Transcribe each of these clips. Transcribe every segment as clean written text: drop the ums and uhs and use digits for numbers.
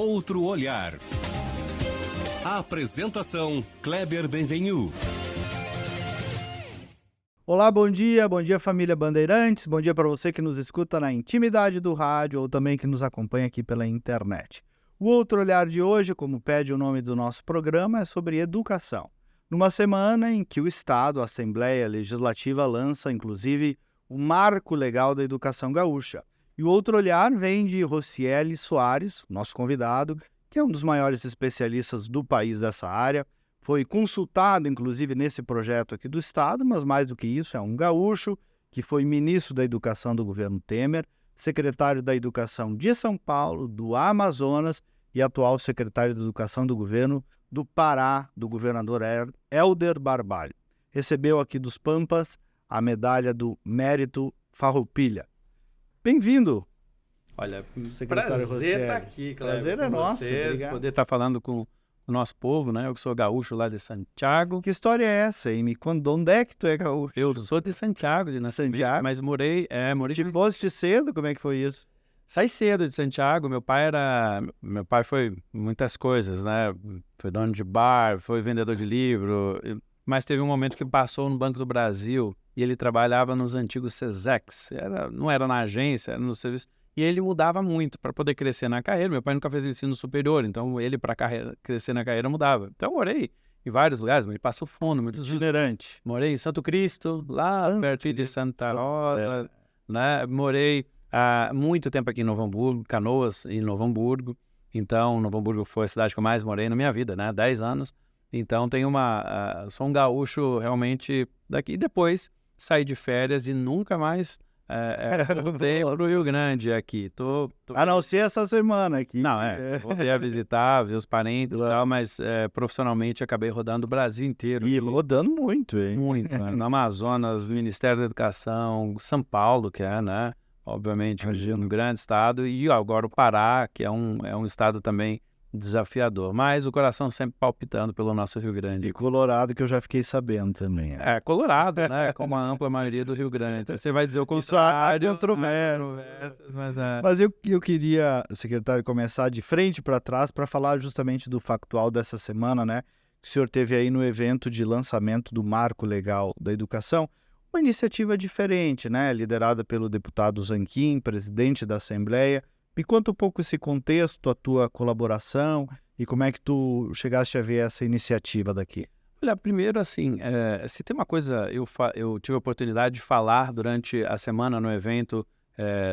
Outro Olhar. A apresentação, Kleber Benvenu. Olá, bom dia família Bandeirantes, bom dia para você que nos escuta na intimidade do rádio ou também que nos acompanha aqui pela internet. O Outro Olhar de hoje, como pede o nome do nosso programa, é sobre educação. Numa semana em que o Estado, a Assembleia Legislativa, lança, inclusive, o Marco Legal da Educação Gaúcha. E o Outro Olhar vem de Rocieli Soares, nosso convidado, que é um dos maiores especialistas do país dessa área. Foi consultado, inclusive, nesse projeto aqui do Estado, mas mais do que isso, é um gaúcho que foi ministro da Educação do governo Temer, secretário da Educação de São Paulo, do Amazonas e atual secretário de Educação do governo do Pará, do governador Helder Barbalho. Recebeu aqui dos Pampas a medalha do Mérito Farroupilha. Bem-vindo! Olha, secretário prazer estar aqui, Cleber. Prazer é nosso, obrigado. Poder estar falando com o nosso povo, né? Eu que sou gaúcho lá de Santiago. Que história é essa, hein? Me conta, onde é que tu é gaúcho? Eu sou de Santiago, de nascimento, mas morei... Te foste cedo? Como é que foi isso? Saí cedo de Santiago, meu pai foi muitas coisas, né? Foi dono de bar, foi vendedor de livro, mas teve um momento que passou no Banco do Brasil e ele trabalhava nos antigos Cesex, não era na agência, era no serviço, e ele mudava muito para poder crescer na carreira. Meu pai nunca fez ensino superior, então ele para crescer na carreira mudava. Então eu morei em vários lugares, mas ele passou fome, muito itinerante. Morei em Santo Cristo, lá perto de Santa Rosa, né? Morei muito tempo aqui em Novo Hamburgo, Canoas em Novo Hamburgo. Então, Novo Hamburgo foi a cidade que eu mais morei na minha vida, né? 10 anos. Então, sou um gaúcho realmente daqui. E depois saí de férias e nunca mais voltei para o Rio Grande aqui. A não ser essa semana aqui. Não, voltei a visitar, ver os parentes e tal, mas profissionalmente acabei rodando o Brasil inteiro. E rodando muito, hein? Muito, né? No Amazonas, Ministério da Educação, São Paulo, que é, né? Obviamente, um grande estado, e agora o Pará, que é um estado também desafiador, mas o coração sempre palpitando pelo nosso Rio Grande. E Colorado, que eu já fiquei sabendo também. Colorado, né? Como a ampla maioria do Rio Grande. Você vai dizer o contrário. Isso mas eu queria, secretário, começar de frente para trás para falar justamente do factual dessa semana, né? Que o senhor teve aí no evento de lançamento do Marco Legal da Educação. Uma iniciativa diferente, né? Liderada pelo deputado Zanquim, presidente da Assembleia. Me conta um pouco esse contexto, a tua colaboração e como é que tu chegaste a ver essa iniciativa daqui. Olha, primeiro assim, se tem uma coisa, eu tive a oportunidade de falar durante a semana no evento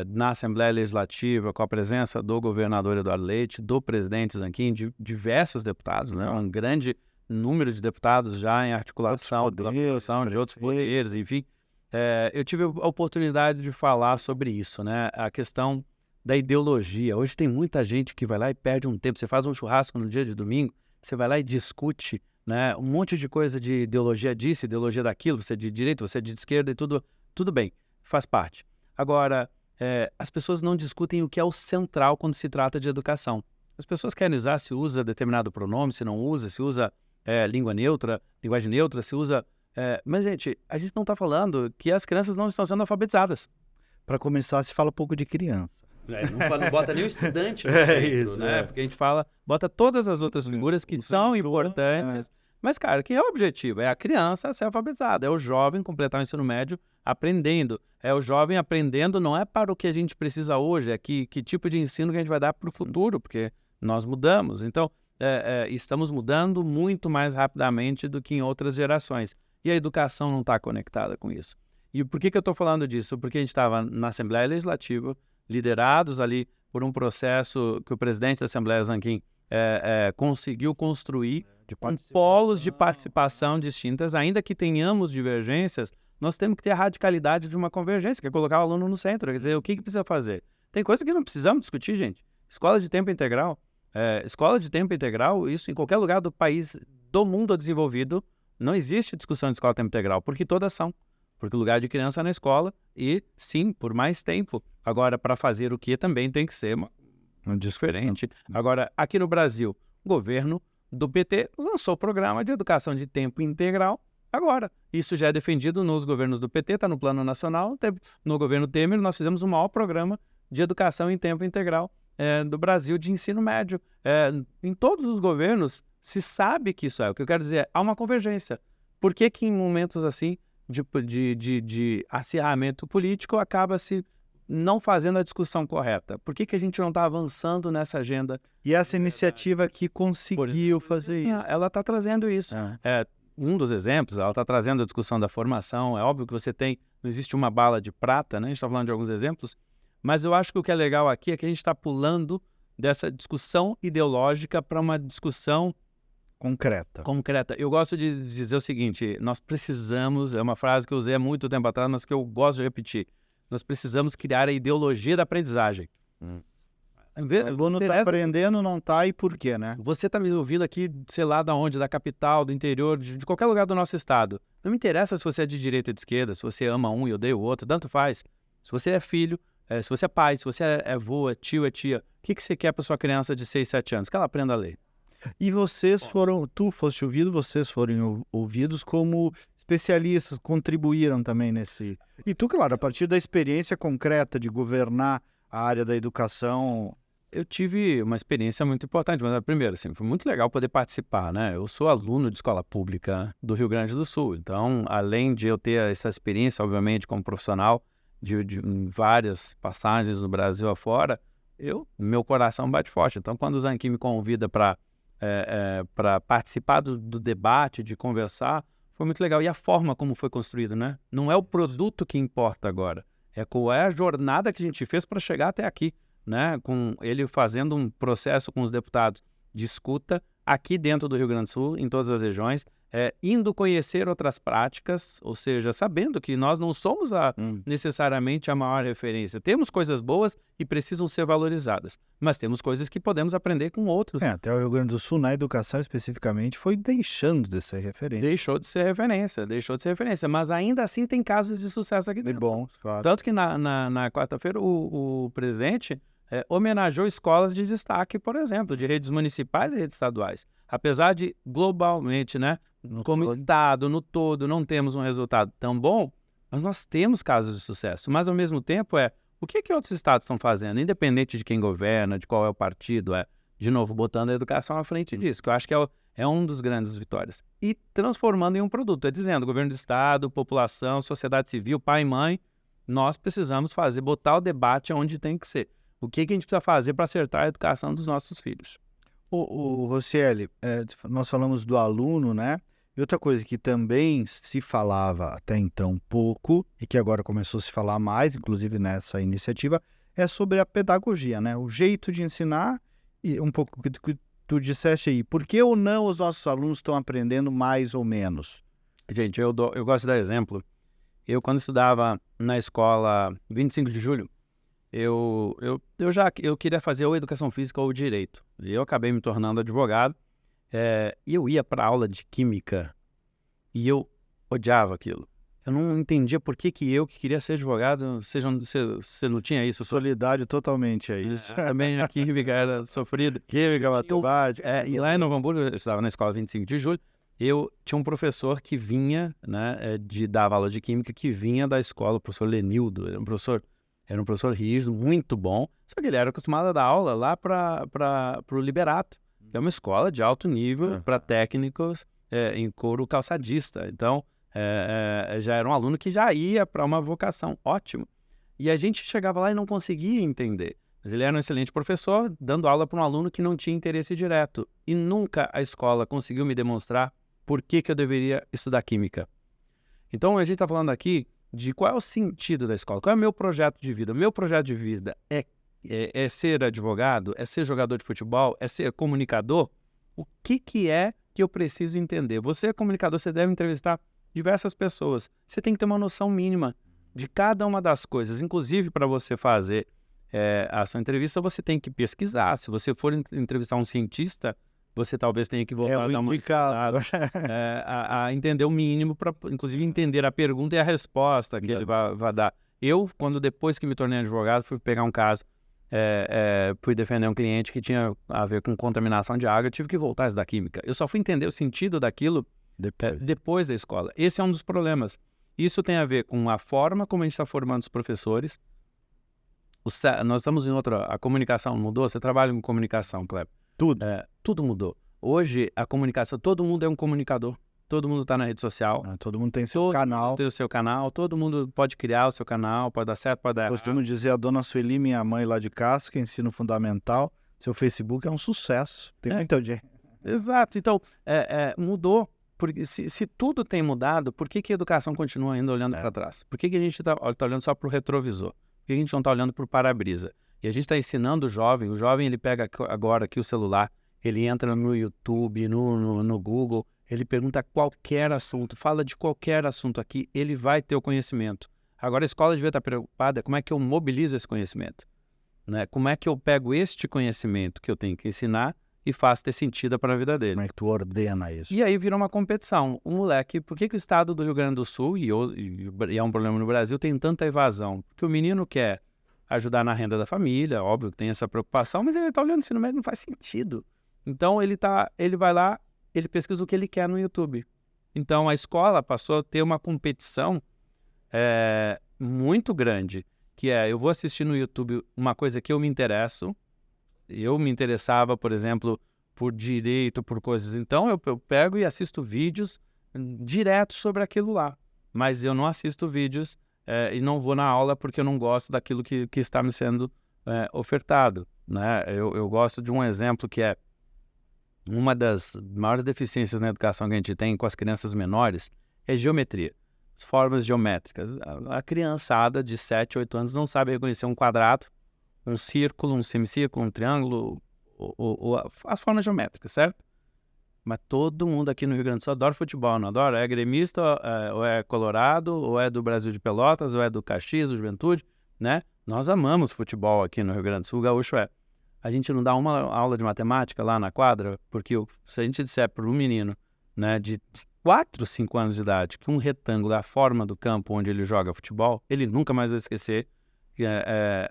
na Assembleia Legislativa, com a presença do governador Eduardo Leite, do presidente Zanquim, de diversos deputados, né? Um grande número de deputados já em articulação de outros poderes, enfim. Eu tive a oportunidade de falar sobre isso, né? A questão da ideologia. Hoje tem muita gente que vai lá e perde um tempo. Você faz um churrasco no dia de domingo, você vai lá e discute, né, um monte de coisa de ideologia disso, ideologia daquilo, você é de direita, você é de esquerda e tudo bem, faz parte. Agora, as pessoas não discutem o que é o central quando se trata de educação. As pessoas querem usar se usa determinado pronome, se não usa, se usa língua neutra, linguagem neutra, se usa... mas, gente, a gente não está falando que as crianças não estão sendo alfabetizadas. Para começar, se fala pouco de criança. Não bota nem o estudante no centro, isso, né? Porque a gente bota todas as outras figuras que são importantes. Mas, cara, que é o objetivo? É a criança ser alfabetizada, é o jovem completar o ensino médio aprendendo. É o jovem aprendendo, não é para o que a gente precisa hoje, é que tipo de ensino que a gente vai dar para o futuro, porque nós mudamos. Então, estamos mudando muito mais rapidamente do que em outras gerações. E a educação não está conectada com isso. E por que eu estou falando disso? Porque a gente estava na Assembleia Legislativa, liderados ali por um processo que o presidente da Assembleia, Zanquim, conseguiu construir com polos de participação distintas. Ainda que tenhamos divergências, nós temos que ter a radicalidade de uma convergência, que é colocar o aluno no centro. Quer dizer, o que precisa fazer? Tem coisa que não precisamos discutir, gente. Escola de tempo integral. Isso em qualquer lugar do país, do mundo desenvolvido, não existe discussão de escola de tempo integral, porque todas são. Porque o lugar de criança é na escola e, sim, por mais tempo. Agora, para fazer o que também tem que ser diferente. Agora, aqui no Brasil, o governo do PT lançou o programa de educação de tempo integral agora. Isso já é defendido nos governos do PT, está no Plano Nacional. No governo Temer, nós fizemos o maior programa de educação em tempo integral do Brasil de ensino médio. Em todos os governos se sabe que isso é. O que eu quero dizer é, há uma convergência. Por que que em momentos assim de acirramento político acaba-se não fazendo a discussão correta? Por que que a gente não está avançando nessa agenda? E essa iniciativa que conseguiu fazer isso. Ela está trazendo isso. Um dos exemplos, ela está trazendo a discussão da formação. É óbvio que não existe uma bala de prata, né? A gente está falando de alguns exemplos, mas eu acho que o que é legal aqui é que a gente está pulando dessa discussão ideológica para uma discussão concreta. Eu gosto de dizer o seguinte, nós precisamos, é uma frase que eu usei há muito tempo atrás, mas que eu gosto de repetir, nós precisamos criar a ideologia da aprendizagem. O aluno está aprendendo, não está, e por quê, né? Você está me ouvindo aqui, sei lá da onde, da capital, do interior, de qualquer lugar do nosso estado. Não me interessa se você é de direita ou de esquerda, se você ama um e odeia o outro, tanto faz. Se você é filho, se você é pai, se você é avô, é tio, é tia, o que você quer para sua criança de 6, 7 anos? Que ela aprenda a ler. E tu foste ouvido, vocês foram ouvidos como especialistas, contribuíram também nesse... E tu, claro, a partir da experiência concreta de governar a área da educação... Eu tive uma experiência muito importante, mas primeiro, assim, foi muito legal poder participar, né? Eu sou aluno de escola pública do Rio Grande do Sul, então, além de eu ter essa experiência, obviamente, como profissional, de várias passagens no Brasil afora, meu coração bate forte. Então, quando o Zanquim me convida para participar do debate, de conversar, foi muito legal. E a forma como foi construído, né? Não é o produto que importa agora, qual é a jornada que a gente fez para chegar até aqui, né? Com ele fazendo um processo com os deputados de escuta aqui dentro do Rio Grande do Sul, em todas as regiões, indo conhecer outras práticas, ou seja, sabendo que nós não somos necessariamente a maior referência. Temos coisas boas e precisam ser valorizadas, mas temos coisas que podemos aprender com outros. Até o Rio Grande do Sul, na educação especificamente, foi deixando de ser referência. Deixou de ser referência, mas ainda assim tem casos de sucesso aqui dentro. Bom, claro. Tanto que na quarta-feira o presidente homenageou escolas de destaque, por exemplo, de redes municipais e redes estaduais. Apesar de, globalmente, né, como Estado, no todo, não temos um resultado tão bom, mas nós temos casos de sucesso. Mas, ao mesmo tempo, o que outros estados estão fazendo, independente de quem governa, de qual é o partido, de novo, botando a educação à frente disso, que eu acho que é um dos grandes vitórias. E transformando em um produto, dizendo, governo do estado, população, sociedade civil, pai e mãe, nós precisamos botar o debate onde tem que ser. O que a gente precisa fazer para acertar a educação dos nossos filhos? Rocieli, nós falamos do aluno, né? E outra coisa que também se falava até então pouco, e que agora começou a se falar mais, inclusive nessa iniciativa, é sobre a pedagogia, né? O jeito de ensinar, e um pouco que tu disseste aí. Por que ou não os nossos alunos estão aprendendo mais ou menos? Gente, eu gosto de dar exemplo. Eu, quando estudava na escola 25 de julho, eu queria fazer ou educação física ou direito. E eu acabei me tornando advogado. E eu ia para aula de química e eu odiava aquilo. Eu não entendia por que eu, que queria ser advogado, você não tinha isso? Solidário totalmente a isso. Também a química era sofrida. Química, matemática. E lá em Novo Hamburgo, eu estava na escola 25 de julho, eu tinha um professor que vinha, né, dava aula de química, que vinha da escola, o professor Lenildo, era um professor rígido, muito bom, só que ele era acostumado a dar aula lá para o Liberato, que é uma escola de alto nível para técnicos em couro calçadista. Então, já era um aluno que já ia para uma vocação, ótimo. E a gente chegava lá e não conseguia entender. Mas ele era um excelente professor, dando aula para um aluno que não tinha interesse direto. E nunca a escola conseguiu me demonstrar por que eu deveria estudar química. Então, a gente está falando aqui de qual é o sentido da escola, qual é o meu projeto de vida. O meu projeto de vida é ser advogado, é ser jogador de futebol, é ser comunicador? O que é que eu preciso entender? Você é comunicador, você deve entrevistar diversas pessoas. Você tem que ter uma noção mínima de cada uma das coisas. Inclusive, para você fazer a sua entrevista, você tem que pesquisar. Se você for entrevistar um cientista, você talvez tenha que voltar a dar uma estudada, a entender o mínimo, para inclusive entender a pergunta e a resposta que ele vai dar. Eu, depois que me tornei advogado, fui pegar um caso, fui defender um cliente que tinha a ver com contaminação de água, eu tive que voltar a estudar química. Eu só fui entender o sentido daquilo depois da escola. Esse é um dos problemas. Isso tem a ver com a forma como a gente está formando os professores, nós estamos em outra... A comunicação mudou? Você trabalha com comunicação, Kleber? Tudo. Tudo mudou. Hoje, a comunicação... Todo mundo é um comunicador. Todo mundo está na rede social. Todo mundo tem seu canal. Tem o seu canal. Todo mundo pode criar o seu canal. Pode dar certo, pode dar errado. Costumo dizer a dona Sueli, minha mãe lá de casa, que ensino fundamental. Seu Facebook é um sucesso. Tem muita gente. Exato. Então, mudou. Porque se tudo tem mudado, por que a educação continua ainda olhando para trás? Por que a gente está olhando só para o retrovisor? Por que a gente não está olhando para o para-brisa? E a gente está ensinando o jovem ele pega agora aqui o celular, ele entra no YouTube, no Google, ele pergunta qualquer assunto, fala de qualquer assunto aqui, ele vai ter o conhecimento. Agora a escola devia estar preocupada como é que eu mobilizo esse conhecimento, né? Como é que eu pego este conhecimento que eu tenho que ensinar e faço ter sentido para a vida dele. Como é que tu ordena isso? E aí virou uma competição. O moleque, por que o estado do Rio Grande do Sul, e é um problema no Brasil, tem tanta evasão? Porque o menino quer ajudar na renda da família, óbvio que tem essa preocupação, mas ele está olhando o ensino médio, não faz sentido. Então ele vai lá, ele pesquisa o que ele quer no YouTube. Então a escola passou a ter uma competição muito grande, que eu vou assistir no YouTube uma coisa que eu me interesso. Eu me interessava, por exemplo, por direito, por coisas. Então, eu pego e assisto vídeos direto sobre aquilo lá. Mas eu não assisto vídeos e não vou na aula porque eu não gosto daquilo que está me sendo ofertado, né? Eu gosto de um exemplo que é uma das maiores deficiências na educação que a gente tem com as crianças menores é geometria, as formas geométricas. A criançada de 7, 8 anos não sabe reconhecer um quadrado, um círculo, um semicírculo, um triângulo, as formas geométricas, certo? Mas todo mundo aqui no Rio Grande do Sul adora futebol, não adora? É gremista, ou é colorado, ou é do Brasil de Pelotas, ou é do Caxias, do Juventude, né? Nós amamos futebol aqui no Rio Grande do Sul, o gaúcho é. A gente não dá uma aula de matemática lá na quadra, porque se a gente disser para um menino, né, de 4, 5 anos de idade que um retângulo é a forma do campo onde ele joga futebol, ele nunca mais vai esquecer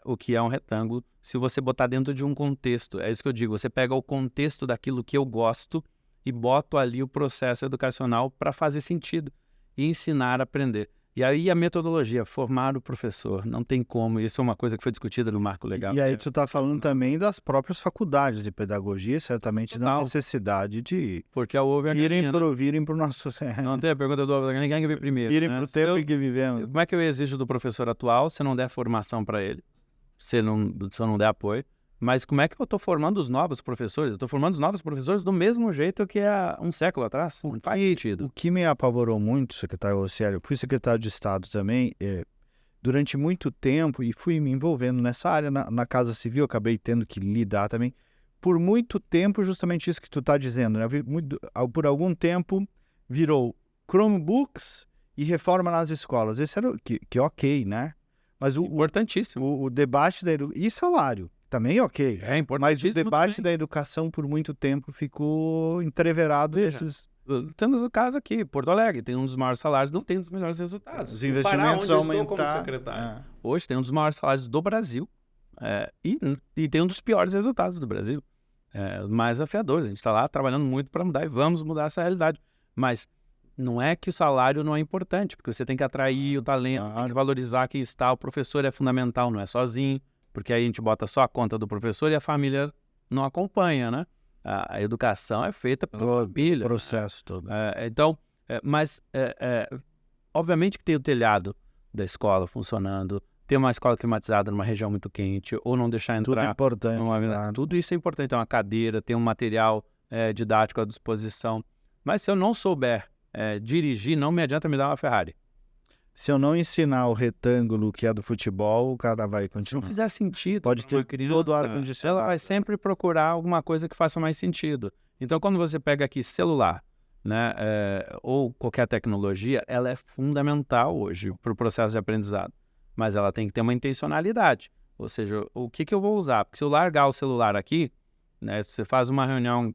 o que é um retângulo, se você botar dentro de um contexto. É isso que eu digo, você pega o contexto daquilo que eu gosto e boto ali o processo educacional para fazer sentido e ensinar a aprender. E aí a metodologia, formar o professor, não tem como, isso é uma coisa que foi discutida no Marco Legal. E aí tu está falando também das próprias faculdades de pedagogia, certamente da necessidade de porque houve virem para o nosso... Não tem a pergunta do ninguém que vem primeiro. Virem para o tempo em que vivemos. Como é que eu exijo do professor atual se não der formação para ele? Se eu não der apoio? Mas como é que eu estou formando os novos professores? Eu estou formando os novos professores do mesmo jeito que há um século atrás. Não faz sentido. O que me apavorou muito, secretário Rosselli, eu fui secretário de Estado também, durante muito tempo, e fui me envolvendo nessa área, na Casa Civil, acabei tendo que lidar também, por muito tempo, justamente isso que tu está dizendo, né? Por algum tempo, virou Chromebooks e reforma nas escolas. Esse era que ok, né? Mas importantíssimo. O debate e salário. Também ok. É importante. Mas o debate da educação por muito tempo ficou entreverado nesses... Temos o caso aqui, Porto Alegre, tem um dos maiores salários, não tem um dos melhores resultados. Os investimentos aumentaram. Como secretário. Hoje tem um dos maiores salários do Brasil e tem um dos piores resultados do Brasil. Mais afiadores. A gente está lá trabalhando muito para mudar e vamos mudar essa realidade. Mas não é que o salário não é importante, porque você tem que atrair o talento, tem que valorizar quem está. O professor é fundamental, não é sozinho. Porque aí a gente bota só a conta do professor e a família não acompanha, né? A educação é feita pela família. O processo todo. Obviamente que tem o telhado da escola funcionando, ter uma escola climatizada numa região muito quente, ou não deixar entrar... Tudo é importante. Tudo isso é importante. Ter uma cadeira, ter um material didático à disposição. Mas se eu não souber dirigir, não me adianta me dar uma Ferrari. Se eu não ensinar o retângulo que é do futebol, o cara vai continuar. Se não fizer sentido, pode ter todo o ar-condicionado. Ela vai sempre procurar alguma coisa que faça mais sentido. Então, quando você pega aqui celular, né, ou qualquer tecnologia, ela é fundamental hoje para o processo de aprendizado. Mas ela tem que ter uma intencionalidade. Ou seja, o que eu vou usar? Porque se eu largar o celular aqui, né, se você faz uma reunião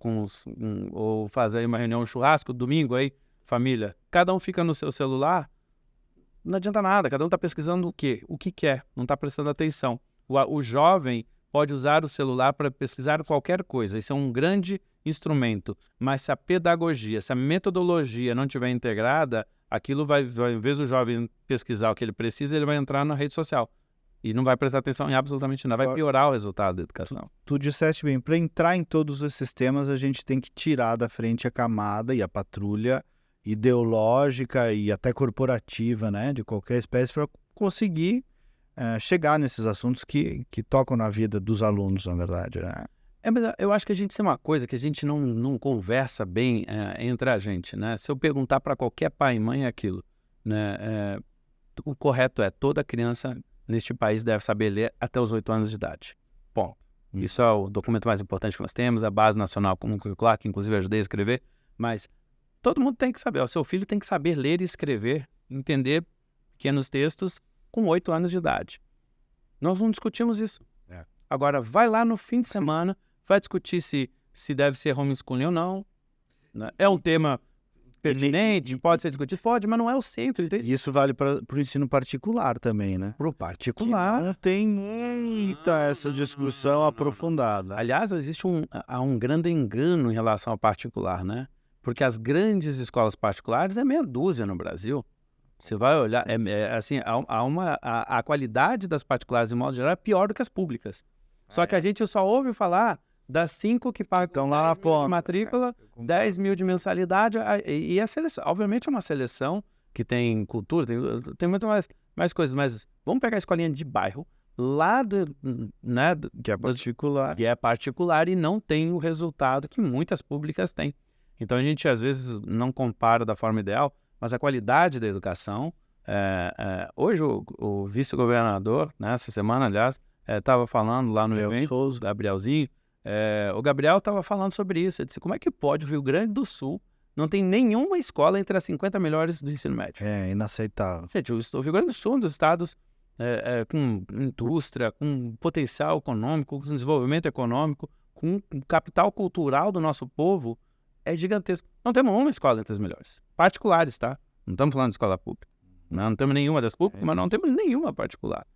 ou fazer uma reunião, um churrasco, domingo aí, família, cada um fica no seu celular, não adianta nada, cada um está pesquisando o quê? O que quer, não está prestando atenção. O jovem pode usar o celular para pesquisar qualquer coisa, isso é um grande instrumento, mas se a pedagogia, se a metodologia não estiver integrada, aquilo vai, em vez do jovem pesquisar o que ele precisa, ele vai entrar na rede social. e não vai prestar atenção em absolutamente nada, vai piorar o resultado da educação. Tu disseste bem, para entrar em todos esses temas, a gente tem que tirar da frente a camada e a patrulha ideológica e até corporativa, né, de qualquer espécie, para conseguir chegar nesses assuntos que tocam na vida dos alunos, na verdade, né? Mas eu acho que a gente tem uma coisa que a gente não conversa bem entre a gente, né? Se eu perguntar para qualquer pai e mãe aquilo, né? O correto é toda criança neste país deve saber ler até os 8 anos de idade. Bom, isso é o documento mais importante que nós temos, a Base Nacional Comum Curricular, que inclusive eu ajudei a escrever, mas todo mundo tem que saber, o seu filho tem que saber ler e escrever, entender pequenos textos com 8 anos de idade. Nós não discutimos isso. Agora, vai lá no fim de semana, vai discutir se deve ser homeschooling ou não. Né? É um tema pertinente, pode ser discutido? Pode, mas não é o centro. E isso vale para o ensino particular também, né? Para o particular. Que não tem muita essa discussão aprofundada. Aliás, existe há um grande engano em relação ao particular, né? Porque as grandes escolas particulares é meia dúzia no Brasil. Você vai olhar, assim, a qualidade das particulares, de modo geral, é pior do que as públicas. Só que a gente só ouve falar das 5 que pagam lá na ponta, de matrícula, 10 mil de mensalidade, e a seleção, obviamente é uma seleção que tem cultura, tem muito mais coisas, mas vamos pegar a escolinha de bairro, lá né, que é particular e não tem o resultado que muitas públicas têm. Então a gente às vezes não compara da forma ideal, mas a qualidade da educação, hoje o vice-governador, né, essa semana, aliás, estava falando lá no evento, Gabrielzinho, o Gabriel estava falando sobre isso. Ele disse, como é que pode o Rio Grande do Sul não tem nenhuma escola entre as 50 melhores do ensino médio? É inaceitável. Gente, o Rio Grande do Sul é um dos estados com indústria, com potencial econômico, com desenvolvimento econômico, com capital cultural do nosso povo, é gigantesco. Não temos uma escola entre as melhores. Particulares, tá? Não estamos falando de escola pública. Não temos nenhuma das públicas, mas não temos nenhuma particular.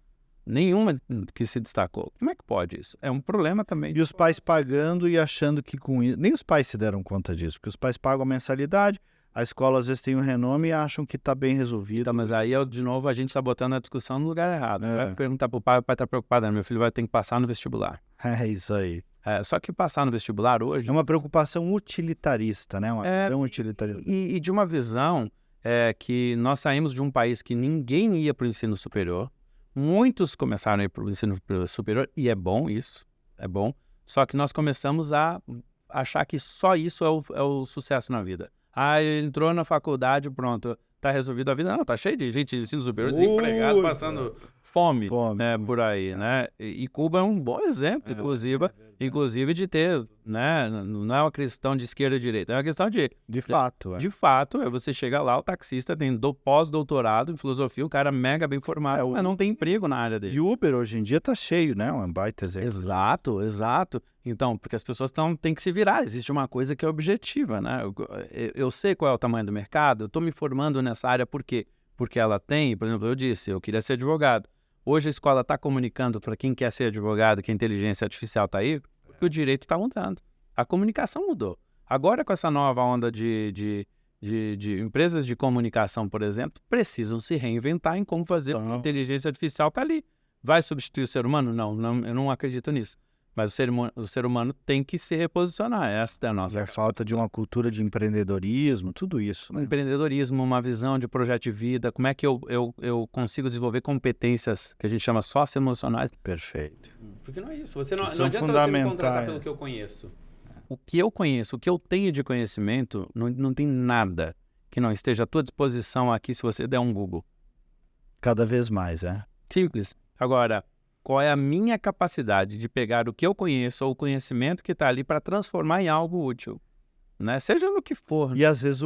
Nenhuma que se destacou. Como é que pode isso? É um problema também. E os pais pagando e achando que com isso... Nem os pais se deram conta disso, porque os pais pagam a mensalidade, a escola às vezes tem um renome e acham que está bem resolvido. Então, mas aí, de novo, a gente está botando a discussão no lugar errado. Vai perguntar para o pai está preocupado, meu filho vai ter que passar no vestibular. É isso aí. Só que passar no vestibular hoje... É uma preocupação utilitarista, né? Uma visão utilitarista. E de uma visão que nós saímos de um país que ninguém ia para o ensino superior. Muitos começaram a ir para o ensino superior, e é bom isso, é bom. Só que nós começamos a achar que só isso é o sucesso na vida. Ele entrou na faculdade, pronto, tá resolvido a vida. Não, tá cheio de gente de ensino superior desempregado, passando fome. Por aí, né? E Cuba é um bom exemplo, inclusive de ter, né? Não é uma questão de esquerda e direita, é uma questão de fato. De fato, você chega lá, o taxista tem pós-doutorado em filosofia, o cara mega bem formado, mas não tem emprego na área dele. E o Uber hoje em dia tá cheio, né? Um baita exemplo. Exato. Então, porque as pessoas têm que se virar, existe uma coisa que é objetiva, né? Eu sei qual é o tamanho do mercado, eu estou me formando nessa área, por quê? Porque ela tem, por exemplo, eu disse, eu queria ser advogado. Hoje a escola está comunicando para quem quer ser advogado que a inteligência artificial está aí, porque o direito está mudando. A comunicação mudou. Agora, com essa nova onda de empresas de comunicação, por exemplo, precisam se reinventar em como fazer, porque a inteligência artificial está ali. Vai substituir o ser humano? Não, eu não acredito nisso. Mas o ser humano tem que se reposicionar. Essa é a nossa. E a falta de uma cultura de empreendedorismo, tudo isso. Né? Empreendedorismo, uma visão de projeto de vida, como é que eu consigo desenvolver competências que a gente chama socioemocionais. Perfeito. Porque não é isso. Não adianta você me contratar pelo que eu conheço. O que eu conheço, o que eu tenho de conhecimento, não tem nada que não esteja à tua disposição aqui se você der um Google. Cada vez mais, Simples. Agora, qual é a minha capacidade de pegar o que eu conheço ou o conhecimento que está ali para transformar em algo útil, né? Seja no que for. E às vezes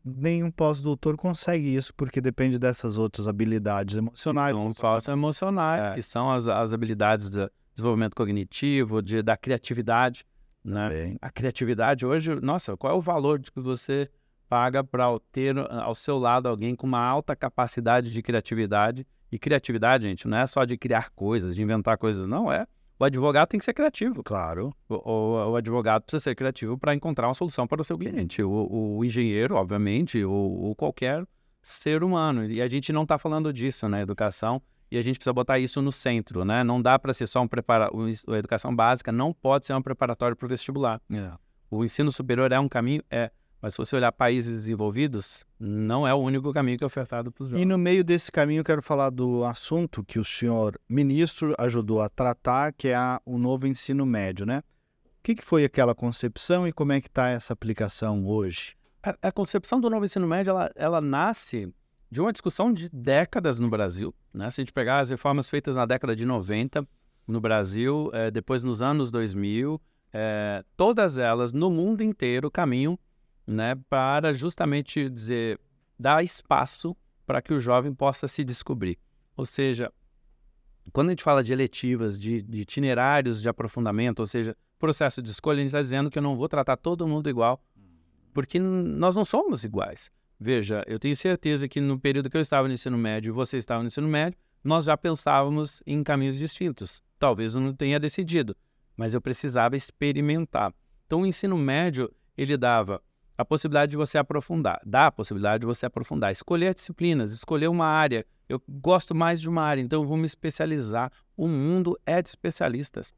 nenhum pós-doutor consegue isso, porque depende dessas outras habilidades emocionais. São socioemocionais, que são as habilidades do desenvolvimento cognitivo, da criatividade, né? A criatividade hoje, nossa, qual é o valor que você paga para ter ao seu lado alguém com uma alta capacidade de criatividade? E criatividade, gente, não é só de criar coisas, de inventar coisas, não é. O advogado tem que ser criativo. Claro. O advogado precisa ser criativo para encontrar uma solução para o seu cliente. O engenheiro, obviamente, ou qualquer ser humano. E a gente não está falando disso na educação. e a gente precisa botar isso no centro, né? Não dá para ser só a educação básica não pode ser um preparatório para o vestibular. O ensino superior é um caminho? Mas se você olhar países desenvolvidos, não é o único caminho que é ofertado para os jovens. E no meio desse caminho eu quero falar do assunto que o senhor ministro ajudou a tratar, que é o novo ensino médio, né? O que foi aquela concepção e como é que está essa aplicação hoje? A concepção do novo ensino médio, ela nasce de uma discussão de décadas no Brasil, né? Se a gente pegar as reformas feitas na década de 90 no Brasil, depois nos anos 2000, todas elas no mundo inteiro caminham, né, para justamente dar espaço para que o jovem possa se descobrir. Ou seja, quando a gente fala de eletivas, de itinerários de aprofundamento, ou seja, processo de escolha, a gente está dizendo que eu não vou tratar todo mundo igual, porque nós não somos iguais. Veja, eu tenho certeza que no período que eu estava no ensino médio e você estava no ensino médio, nós já pensávamos em caminhos distintos. Talvez eu não tenha decidido, mas eu precisava experimentar. Então, o ensino médio, ele dava a possibilidade de você aprofundar, escolher disciplinas, escolher uma área. Eu gosto mais de uma área, então eu vou me especializar. O mundo é de especialistas.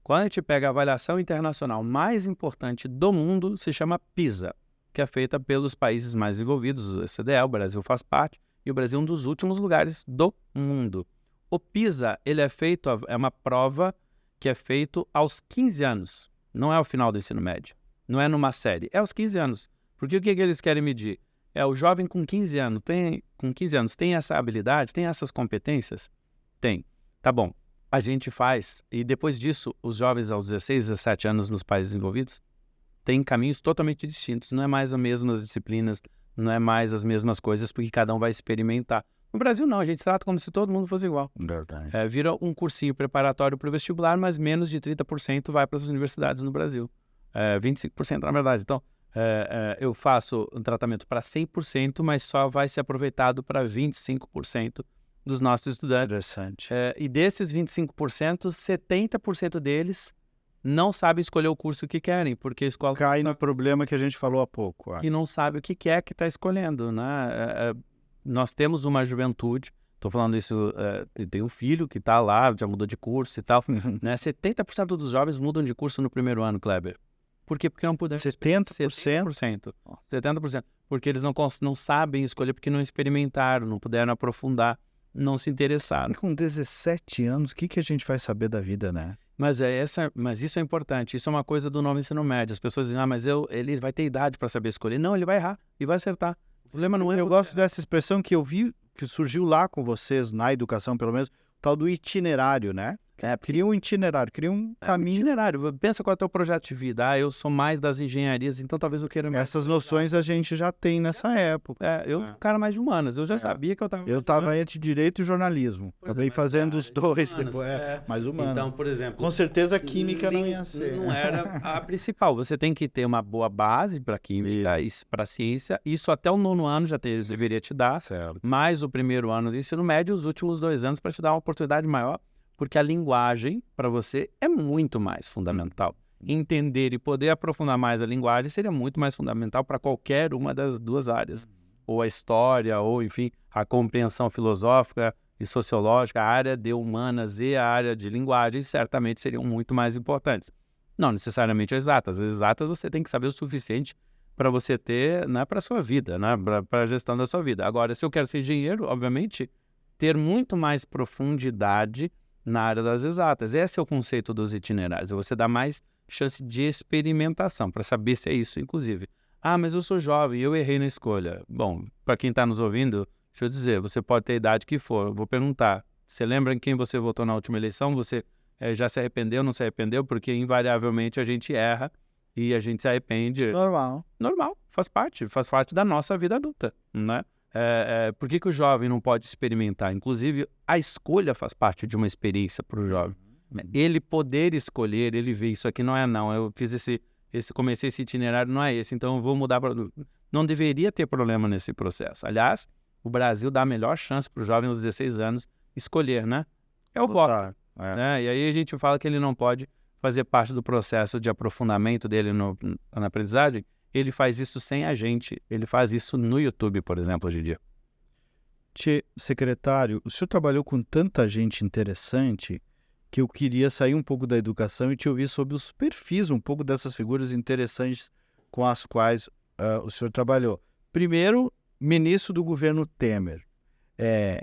Quando a gente pega a avaliação internacional mais importante do mundo, se chama PISA, que é feita pelos países mais envolvidos, o OCDE, o Brasil faz parte, e o Brasil é um dos últimos lugares do mundo. O PISA, ele é uma prova que é feita aos 15 anos, não é ao final do ensino médio, não é numa série, é aos 15 anos. Porque o que eles querem medir? O jovem com 15 anos tem essa habilidade, tem essas competências? Tem. Tá bom. A gente faz, e depois disso, os jovens aos 16, 17 anos nos países envolvidos têm caminhos totalmente distintos, não é mais as mesmas disciplinas, não é mais as mesmas coisas, porque cada um vai experimentar. No Brasil não, a gente trata como se todo mundo fosse igual. Verdade. Vira um cursinho preparatório para o vestibular, mas menos de 30% vai para as universidades no Brasil. 25% na verdade. Então, eu faço um tratamento para 100%, mas só vai ser aproveitado para 25% dos nossos estudantes. Interessante. E desses 25%, 70% deles não sabem escolher o curso que querem, porque a escola... Cai no problema que a gente falou há pouco. Que não sabe o que é que está escolhendo, né? Nós temos uma juventude, estou falando isso, tem um filho que está lá, já mudou de curso e tal, né? 70% dos jovens mudam de curso no primeiro ano, Kleber. Por quê? Porque não puderam... 70%? 70%. Porque eles não sabem escolher, porque não experimentaram, não puderam aprofundar, não se interessaram. Com 17 anos, o que a gente vai saber da vida, né? Mas isso é importante, isso é uma coisa do novo ensino médio. As pessoas dizem, mas ele vai ter idade para saber escolher. Não, ele vai errar e vai acertar. O problema não é... Eu gosto dessa expressão que eu vi, que surgiu lá com vocês, na educação pelo menos, tal do itinerário, né? Cria um itinerário, cria um caminho. Itinerário, pensa qual é o teu projeto de vida. Eu sou mais das engenharias, então talvez eu queira mais. Essas noções a gente já tem nessa época. Eu sou um cara mais de humanas, eu já sabia que eu estava... Eu estava entre direito e jornalismo. Acabei fazendo os dois, depois mais humano. Então, por exemplo... Com certeza a química não ia ser. Não era a principal. Você tem que ter uma boa base para química, para ciência. Isso até o 9º ano já deveria te dar. Certo. Mais o primeiro ano do ensino médio, os últimos 2 anos para te dar uma oportunidade maior. Porque a linguagem, para você, é muito mais fundamental. Entender e poder aprofundar mais a linguagem seria muito mais fundamental para qualquer uma das duas áreas. Ou a história, ou, enfim, a compreensão filosófica e sociológica, a área de humanas e a área de linguagem certamente seriam muito mais importantes. Não necessariamente as exatas. As exatas você tem que saber o suficiente para você ter, né, para a sua vida, né, para a gestão da sua vida. Agora, se eu quero ser engenheiro, obviamente, ter muito mais profundidade na área das exatas. Esse é o conceito dos itinerários. Você dá mais chance de experimentação, para saber se é isso, inclusive. Mas eu sou jovem, eu errei na escolha. Bom, para quem está nos ouvindo, deixa eu dizer, você pode ter a idade que for. Eu vou perguntar, você lembra em quem você votou na última eleição? Você já se arrependeu, não se arrependeu? Porque, invariavelmente, a gente erra e a gente se arrepende. Normal, faz parte da nossa vida adulta, né? Por que o jovem não pode experimentar? Inclusive, a escolha faz parte de uma experiência para o jovem. Ele poder escolher, ele vê isso aqui não é não. Eu fiz comecei esse itinerário, não é esse, então eu vou mudar para... Não deveria ter problema nesse processo. Aliás, o Brasil dá a melhor chance para o jovem aos 16 anos escolher, né? É o voto. Né? E aí a gente fala que ele não pode fazer parte do processo de aprofundamento dele na aprendizagem. Ele faz isso sem a gente. Ele faz isso no YouTube, por exemplo, hoje em dia. Secretário, o senhor trabalhou com tanta gente interessante que eu queria sair um pouco da educação e te ouvir sobre os perfis, um pouco dessas figuras interessantes com as quais o senhor trabalhou. Primeiro, ministro do governo Temer.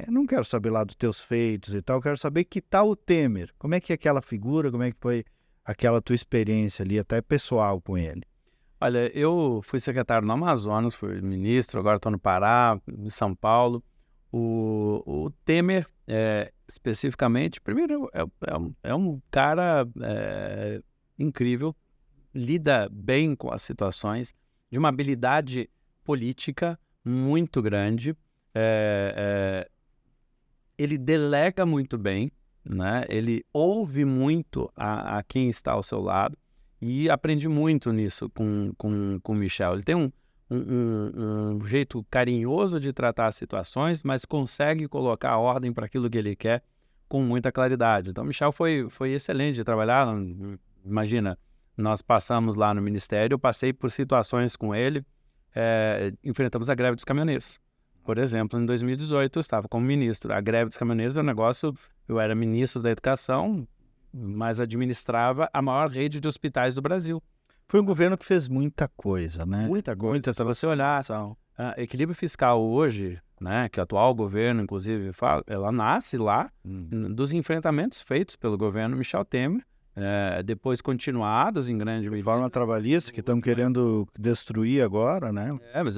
Não quero saber lá dos teus feitos e tal, quero saber que tal o Temer. Como é que é aquela figura, como é que foi aquela tua experiência ali, até pessoal com ele? Olha, eu fui secretário no Amazonas, fui ministro, agora estou no Pará, em São Paulo. O Temer, especificamente, primeiro, é um cara incrível, lida bem com as situações, de uma habilidade política muito grande. Ele delega muito bem, né? Ele ouve muito a quem está ao seu lado e aprendi muito nisso com o Michel. Ele tem um jeito carinhoso de tratar as situações, mas consegue colocar a ordem para aquilo que ele quer com muita claridade. Então, o Michel foi excelente de trabalhar. Imagina, nós passamos lá no Ministério, eu passei por situações com ele, enfrentamos a greve dos caminhoneiros. Por exemplo, em 2018, eu estava como ministro. A greve dos caminhoneiros é um negócio... Eu era ministro da Educação, mas administrava a maior rede de hospitais do Brasil. Foi um governo que fez muita coisa, né? Muita coisa. Se você olhar, equilíbrio fiscal hoje, né, que o atual governo, inclusive, fala, ela nasce lá dos enfrentamentos feitos pelo governo Michel Temer, depois continuados em grande medida. Reforma trabalhista, que estão querendo destruir agora, né? Mas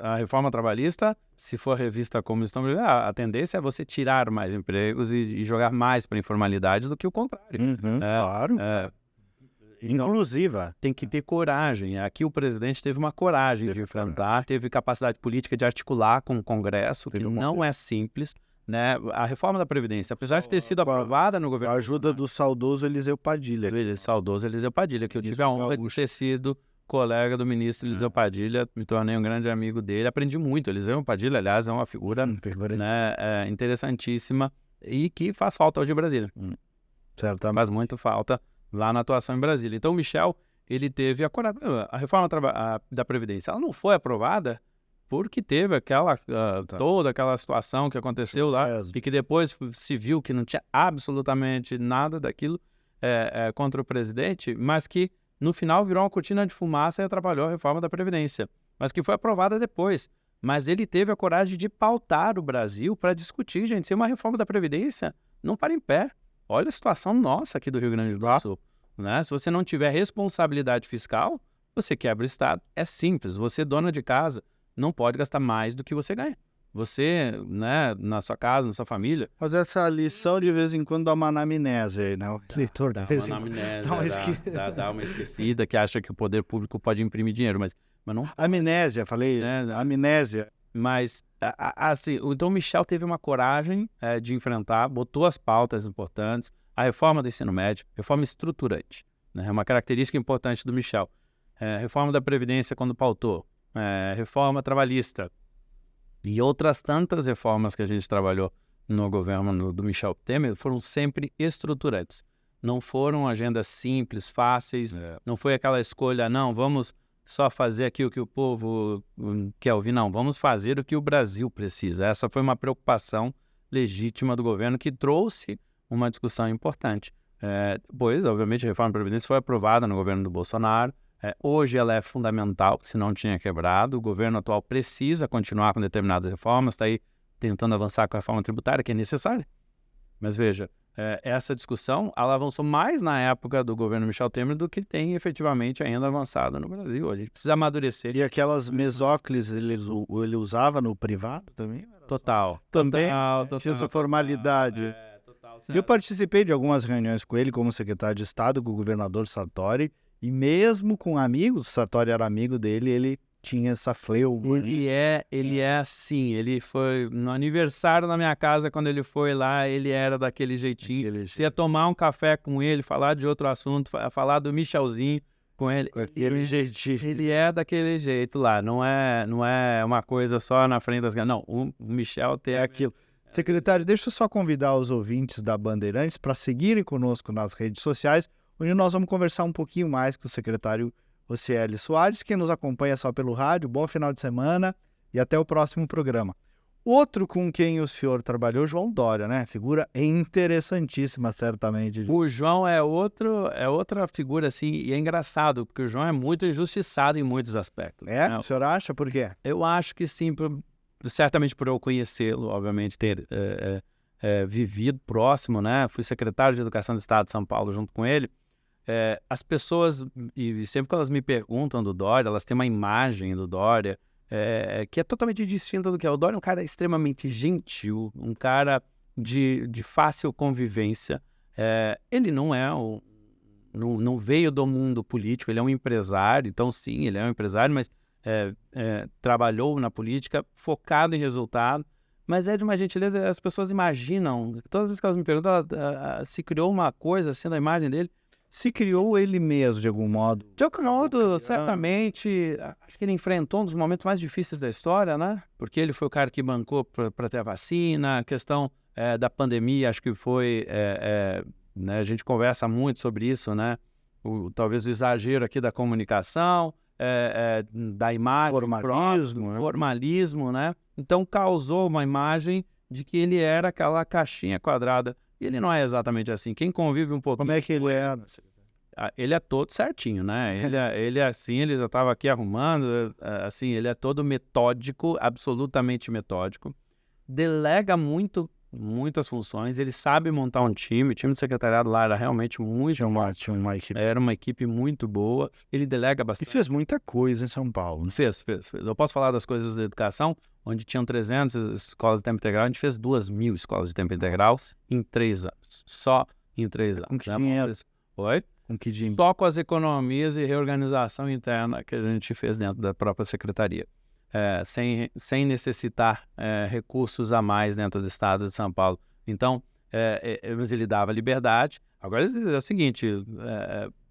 a reforma trabalhista, se for revista como estão, a tendência é você tirar mais empregos e jogar mais para a informalidade do que o contrário. Claro. Então, inclusiva. Tem que ter coragem. Aqui o presidente teve uma coragem de enfrentar, teve capacidade política de articular com o Congresso, que não é simples. Né? A reforma da Previdência, apesar de ter sido aprovada no governo... A ajuda do saudoso Eliseu Padilha. Saudoso Eliseu Padilha, que eu tive a honra de ter sido colega do ministro Eliseu Padilha, me tornei um grande amigo dele, aprendi muito. Eliseu Padilha, aliás, é uma figura né, interessantíssima e que faz falta hoje em Brasília. Certamente. Faz muito falta lá na atuação em Brasília. Então, o Michel, ele teve a reforma da Previdência. Ela não foi aprovada porque teve toda aquela situação que aconteceu lá e que depois se viu que não tinha absolutamente nada daquilo contra o presidente, mas que no final virou uma cortina de fumaça e atrapalhou a reforma da Previdência, mas que foi aprovada depois. Mas ele teve a coragem de pautar o Brasil para discutir, gente, se uma reforma da Previdência não para em pé. Olha a situação nossa aqui do Rio Grande do Sul. Né? Se você não tiver responsabilidade fiscal, você quebra o Estado. É simples, você dona de casa, não pode gastar mais do que você ganha. Você, né, na sua casa, na sua família... Mas essa lição de vez em quando dá uma anamnese aí, né? O leitor dá uma anamnese, dá uma esquecida, que acha que o poder público pode imprimir dinheiro, mas não... Amnésia, falei, amnésia. Mas, assim, então o Michel teve uma coragem de enfrentar, botou as pautas importantes, a reforma do ensino médio, reforma estruturante, né? É uma característica importante do Michel. Reforma da Previdência, quando pautou, reforma trabalhista e outras tantas reformas que a gente trabalhou no governo do Michel Temer foram sempre estruturantes. Não foram agendas simples, fáceis, não foi aquela escolha, não, vamos só fazer aqui o que o povo quer ouvir, não, vamos fazer o que o Brasil precisa. Essa foi uma preocupação legítima do governo que trouxe uma discussão importante. Depois, obviamente, a reforma da Previdência foi aprovada no governo do Bolsonaro. Hoje ela é fundamental, porque senão tinha quebrado. O governo atual precisa continuar com determinadas reformas, está aí tentando avançar com a reforma tributária, que é necessária. Mas veja, essa discussão ela avançou mais na época do governo Michel Temer do que tem efetivamente ainda avançado no Brasil. A gente precisa amadurecer. E aquelas mesóclises ele usava no privado também? Total. Também tinha essa formalidade. Total. Eu participei de algumas reuniões com ele como secretário de Estado, com o governador Sartori, e mesmo com amigos, o Sartori era amigo dele, ele tinha essa fleuma. Ele é assim, ele foi no aniversário na minha casa, quando ele foi lá, ele era daquele jeitinho. Você ia tomar um café com ele, falar de outro assunto, falar do Michelzinho com ele. Aquele jeitinho. Ele é daquele jeito lá, não é uma coisa só na frente das... Não, o Michel tem... É aquilo. Secretário, deixa eu só convidar os ouvintes da Bandeirantes para seguirem conosco nas redes sociais, onde nós vamos conversar um pouquinho mais com o secretário Rocieli Soares. Quem nos acompanha só pelo rádio, bom final de semana e até o próximo programa. Outro com quem o senhor trabalhou, João Dória, né? Figura interessantíssima, certamente. O João é outra figura, assim, e é engraçado, porque o João é muito injustiçado em muitos aspectos. É? Né? O senhor acha? Por quê? Eu acho que sim, certamente por eu conhecê-lo, obviamente ter vivido próximo, né? Fui secretário de Educação do Estado de São Paulo junto com ele. As pessoas, e sempre que elas me perguntam do Dória, elas têm uma imagem do Dória que é totalmente distinta do que é. O Dória é um cara extremamente gentil, um cara de fácil convivência. Ele não não veio do mundo político, ele é um empresário, então sim, ele é um empresário, mas trabalhou na política focado em resultado, mas é de uma gentileza, as pessoas imaginam, todas as vezes que elas me perguntam, se criou uma coisa assim na imagem dele. Se criou ele mesmo, de algum modo? De algum modo, certamente, acho que ele enfrentou um dos momentos mais difíceis da história, né? Porque ele foi o cara que bancou para ter a vacina, a questão da pandemia, acho que foi, né, a gente conversa muito sobre isso, né? Talvez o exagero aqui da comunicação, da imagem, formalismo, né? Então causou uma imagem de que ele era aquela caixinha quadrada. E ele não é exatamente assim. Quem convive um pouquinho... Como é que ele é? Ele é todo certinho, né? Ele é assim, ele já estava aqui arrumando, assim, ele é todo metódico, absolutamente metódico. Delega muitas funções, ele sabe montar um time. O time do secretariado lá era realmente muito... Tinha uma equipe. Era uma equipe muito boa. Ele delega bastante. E fez muita coisa em São Paulo. Né? Fez. Eu posso falar das coisas da educação, onde tinham 300 escolas de tempo integral, a gente fez 2.000 escolas de tempo integral em 3 anos. Só em 3 anos. Com que dinheiro? Oi? Com que dinheiro? Só com as economias e reorganização interna que a gente fez dentro da própria secretaria. Sem necessitar recursos a mais dentro do estado de São Paulo. Então, mas ele dava liberdade. Agora é o seguinte,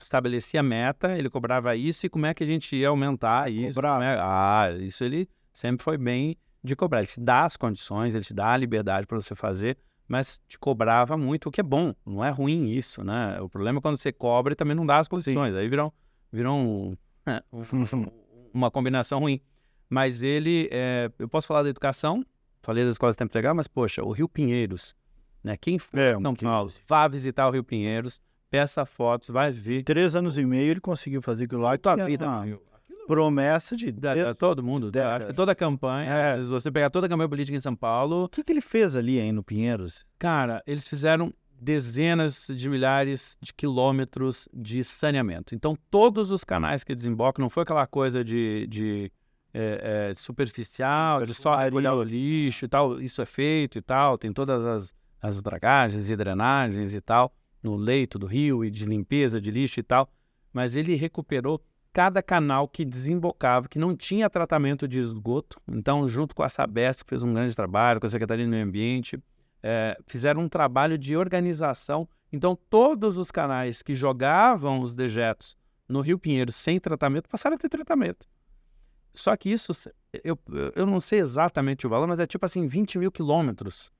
estabelecia meta, ele cobrava isso, e como é que a gente ia aumentar isso? Isso ele sempre foi bem de cobrar. Ele te dá as condições, ele te dá a liberdade para você fazer, mas te cobrava muito, o que é bom, não é ruim isso, né? O problema é quando você cobra e também não dá as condições. Sim. Aí viram uma combinação ruim. Mas ele, eu posso falar da educação, falei das escolas de tempo integral, mas poxa, o Rio Pinheiros, né? Quem for em São Paulo, vá visitar o Rio Pinheiros, peça fotos, vai ver. 3 anos e meio ele conseguiu fazer aquilo lá. Tua vida, promessa de todo mundo, acho que toda a campanha, se você pegar toda a campanha política em São Paulo... O que ele fez ali, hein, no Pinheiros? Cara, eles fizeram dezenas de milhares de quilômetros de saneamento. Então, todos os canais que desembocam, não foi aquela coisa de superficial, de só recolher o lixo e tal, isso é feito e tal, tem todas as dragagens e drenagens e tal, no leito do rio, e de limpeza de lixo e tal, mas ele recuperou cada canal que desembocava, que não tinha tratamento de esgoto. Então, junto com a Sabesp, que fez um grande trabalho, com a Secretaria do Meio Ambiente, fizeram um trabalho de organização. Então, todos os canais que jogavam os dejetos no Rio Pinheiros sem tratamento, passaram a ter tratamento. Só que isso, eu não sei exatamente o valor, mas é tipo assim, 20 mil quilômetros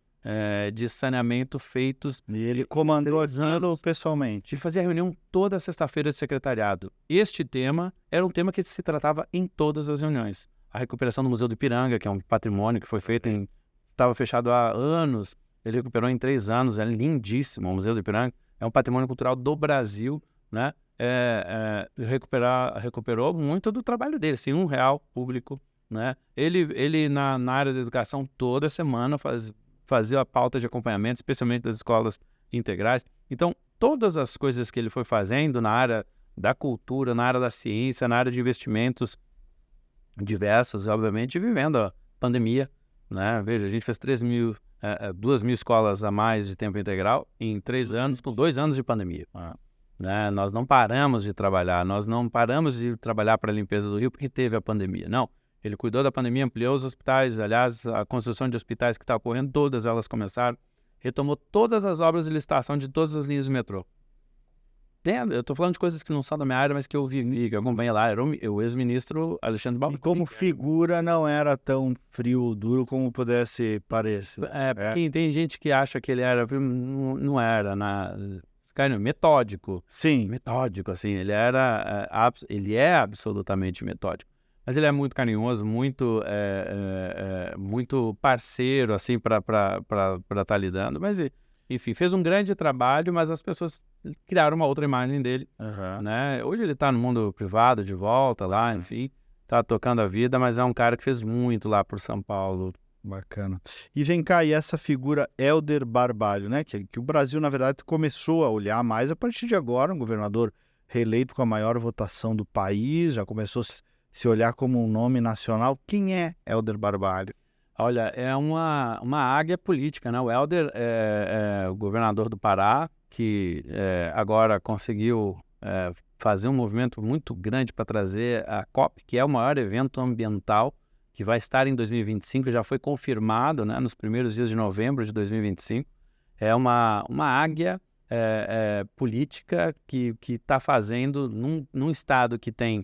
de saneamento feitos. E ele comandou aquilo pessoalmente. Ele fazia reunião toda sexta-feira de secretariado. Este tema era um tema que se tratava em todas as reuniões. A recuperação do Museu do Ipiranga, que é um patrimônio que foi feito estava fechado há anos, ele recuperou em 3 anos, é lindíssimo. O Museu do Ipiranga é um patrimônio cultural do Brasil, né? Recuperou muito do trabalho dele, sem R$1 público, né? Ele na área da educação, toda semana fazia a pauta de acompanhamento, especialmente das escolas integrais. Então, todas as coisas que ele foi fazendo na área da cultura, na área da ciência, na área de investimentos diversos, obviamente, vivendo a pandemia, né? Veja, a gente fez 2.000 escolas a mais de tempo integral em 3 anos, com 2 anos de pandemia. Né? Nós não paramos de trabalhar, para a limpeza do Rio porque teve a pandemia. Não, ele cuidou da pandemia, ampliou os hospitais. Aliás, a construção de hospitais que está ocorrendo, todas elas começaram. Retomou todas as obras de licitação de todas as linhas de metrô. Eu estou falando de coisas que não são da minha área, mas que eu vivi, que eu acompanhei lá. Era o ex-ministro Alexandre Balbini. E como figura não era tão frio ou duro como pudesse parecer. Porque tem gente que acha que ele era frio, não era. Cara, metódico. Sim. Metódico, assim. Ele é absolutamente metódico. mas ele é muito carinhoso, muito, muito parceiro, assim, para estar lidando. Mas, enfim, fez um grande trabalho, mas as pessoas criaram uma outra imagem dele, né? Hoje ele está no mundo privado, de volta lá, enfim, está tocando a vida, mas é um cara que fez muito lá por São Paulo. Bacana. E vem cá, e essa figura Hélder Barbalho, né? Que o Brasil, na verdade, começou a olhar mais a partir de agora, um governador reeleito com a maior votação do país, já começou a se olhar como um nome nacional. Quem é Hélder Barbalho? Olha, é uma águia política, né? O Hélder é o governador do Pará, que agora conseguiu fazer um movimento muito grande para trazer a COP, que é o maior evento ambiental, que vai estar em 2025, já foi confirmado, né, nos primeiros dias de novembro de 2025. É uma águia política que está fazendo num estado que tem...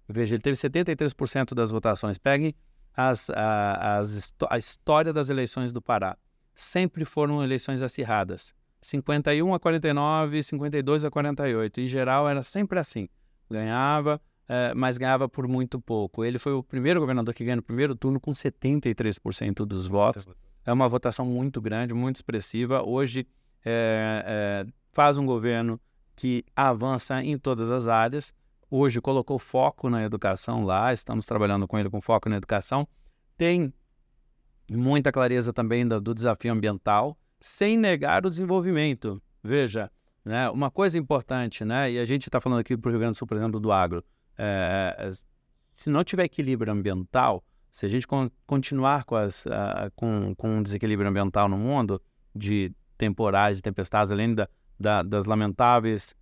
Veja, ele teve 73% das votações. Pegue a história das eleições do Pará. Sempre foram eleições acirradas. 51 a 49, 52 a 48. Em geral, era sempre assim. Ganhava, mas ganhava por muito pouco. Ele foi o primeiro governador que ganhou no primeiro turno com 73% dos votos. É uma votação muito grande, muito expressiva. Hoje faz um governo que avança em todas as áreas. Hoje colocou foco na educação lá, estamos trabalhando com ele com foco na educação. Tem muita clareza também do desafio ambiental, sem negar o desenvolvimento. Veja, né, uma coisa importante, né, e a gente está falando aqui para o Rio Grande do Sul, por exemplo, do agro. Se não tiver equilíbrio ambiental, se a gente continuar com um desequilíbrio ambiental no mundo, de temporais, de tempestades, além das lamentáveis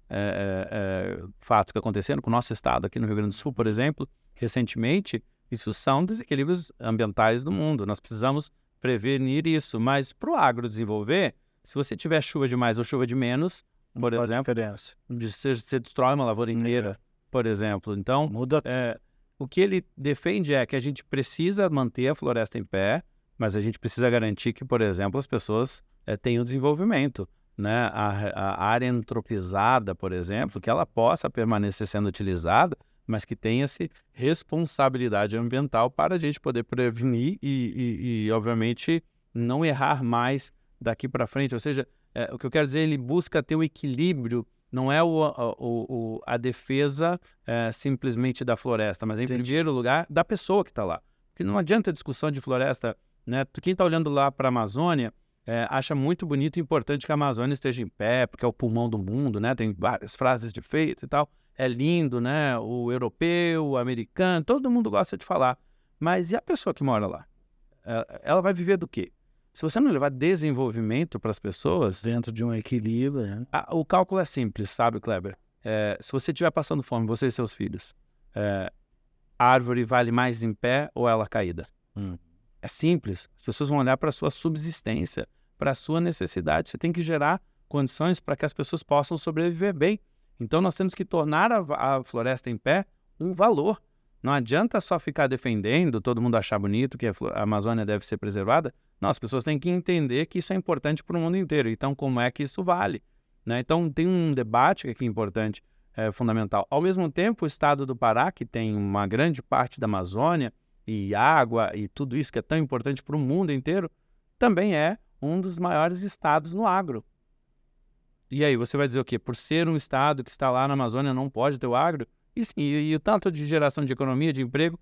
fatos que aconteceram com o nosso estado aqui no Rio Grande do Sul, por exemplo, recentemente, isso são desequilíbrios ambientais do mundo. Nós precisamos prevenir isso, mas para o agro desenvolver, se você tiver chuva de mais ou chuva de menos, por exemplo, você destrói uma lavoura inteira, por exemplo. Então, muda. O que ele defende é que a gente precisa manter a floresta em pé, mas a gente precisa garantir que, por exemplo, as pessoas tenham desenvolvimento. Né? A área antropizada, por exemplo, que ela possa permanecer sendo utilizada, mas que tenha-se responsabilidade ambiental para a gente poder prevenir e, obviamente, não errar mais daqui para frente. Ou seja, o que eu quero dizer, ele busca ter o equilíbrio, não é a defesa simplesmente da floresta, mas, em primeiro lugar, da pessoa que está lá. Porque não adianta discussão de floresta, né? Quem está olhando lá para a Amazônia acha muito bonito e importante que a Amazônia esteja em pé, porque é o pulmão do mundo, né? Tem várias frases de efeito e tal. É lindo, né? O europeu, o americano, todo mundo gosta de falar. Mas e a pessoa que mora lá? Ela vai viver do quê? Se você não levar desenvolvimento para as pessoas... Dentro de um equilíbrio, né? O cálculo é simples, sabe, Kleber? Se você estiver passando fome, você e seus filhos, a árvore vale mais em pé ou ela caída? É simples. As pessoas vão olhar para a sua subsistência, para a sua necessidade. Você tem que gerar condições para que as pessoas possam sobreviver bem. Então, nós temos que tornar a floresta em pé um valor. Não adianta só ficar defendendo, todo mundo achar bonito que a Amazônia deve ser preservada. Não, as pessoas têm que entender que isso é importante para o mundo inteiro. Então, como é que isso vale? Né? Então, tem um debate aqui importante, fundamental. Ao mesmo tempo, o estado do Pará, que tem uma grande parte da Amazônia, e água e tudo isso que é tão importante para o mundo inteiro, também é um dos maiores estados no agro. E aí, você vai dizer o quê? Por ser um estado que está lá na Amazônia, não pode ter o agro? E sim, e o tanto de geração de economia, de emprego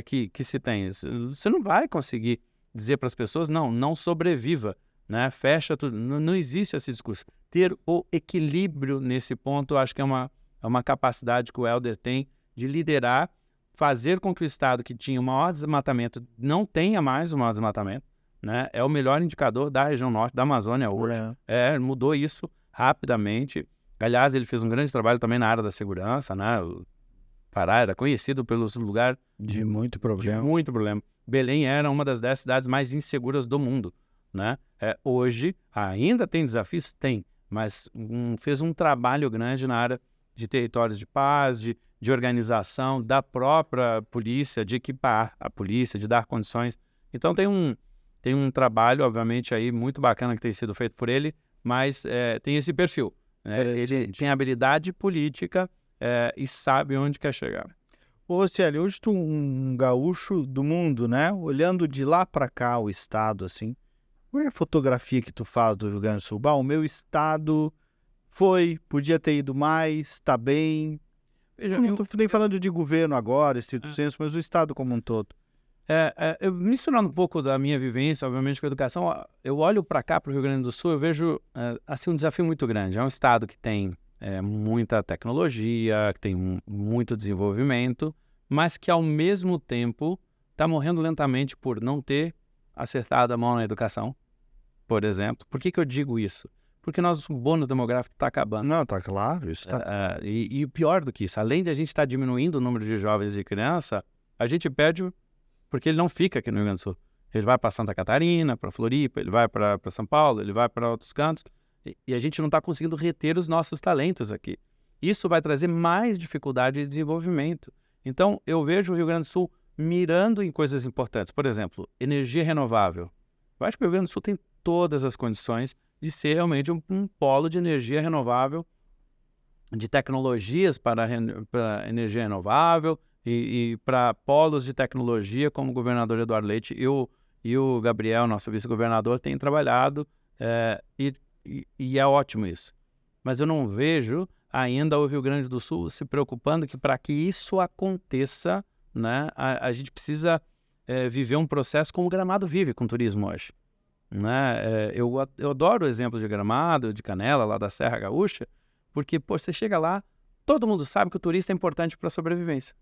que se tem. Você não vai conseguir dizer para as pessoas, não sobreviva, né? Fecha tudo. Não existe esse discurso. Ter o equilíbrio nesse ponto, eu acho que é uma capacidade que o Hélder tem de liderar, fazer com que o estado que tinha o maior desmatamento não tenha mais o maior desmatamento, né? É o melhor indicador da região norte da Amazônia hoje. Mudou isso rapidamente. Aliás, ele fez um grande trabalho também na área da segurança, né? O Pará era conhecido pelo lugar de muito problema. Belém era uma das 10 cidades mais inseguras do mundo, né? Hoje ainda tem desafios? Tem, mas fez um trabalho grande na área de territórios de paz, de organização da própria polícia, de equipar a polícia, de dar condições. Então tem um trabalho, obviamente, aí muito bacana que tem sido feito por ele, mas tem esse perfil. Né? Ele tem habilidade política e sabe onde quer chegar. Ô, Cieli, hoje tu um gaúcho do mundo, né? Olhando de lá para cá o estado, assim, qual é a fotografia que tu faz do Rio Grande do Sul? Bah, o meu estado podia ter ido mais, tá bem. Veja, Não tô nem falando de governo agora, estrito senso, mas o estado como um todo. eu misturando um pouco da minha vivência, obviamente, com a educação, eu olho para cá, para o Rio Grande do Sul, eu vejo assim, um desafio muito grande. É um estado que tem muita tecnologia, que tem muito desenvolvimento, mas que, ao mesmo tempo, está morrendo lentamente por não ter acertado a mão na educação, por exemplo. Por que eu digo isso? Porque nosso bônus demográfico está acabando. Não, tá claro, isso tá... E pior do que isso, além de a gente estar diminuindo o número de jovens e de criança, a gente perde porque ele não fica aqui no Rio Grande do Sul. Ele vai para Santa Catarina, para Floripa, ele vai para São Paulo, ele vai para outros cantos, e a gente não está conseguindo reter os nossos talentos aqui. Isso vai trazer mais dificuldade de desenvolvimento. Então, eu vejo o Rio Grande do Sul mirando em coisas importantes. Por exemplo, energia renovável. Eu acho que o Rio Grande do Sul tem todas as condições de ser realmente um polo de energia renovável, de tecnologias para energia renovável e para polos de tecnologia, como o governador Eduardo Leite e o Gabriel, nosso vice-governador, têm trabalhado, e é ótimo isso. Mas eu não vejo ainda o Rio Grande do Sul se preocupando que, para que isso aconteça, né, a gente precisa viver um processo como o Gramado vive com o turismo hoje. Né? Eu adoro o exemplo de Gramado, de Canela, lá da Serra Gaúcha, porque você chega lá, todo mundo sabe que o turista é importante para a sobrevivência.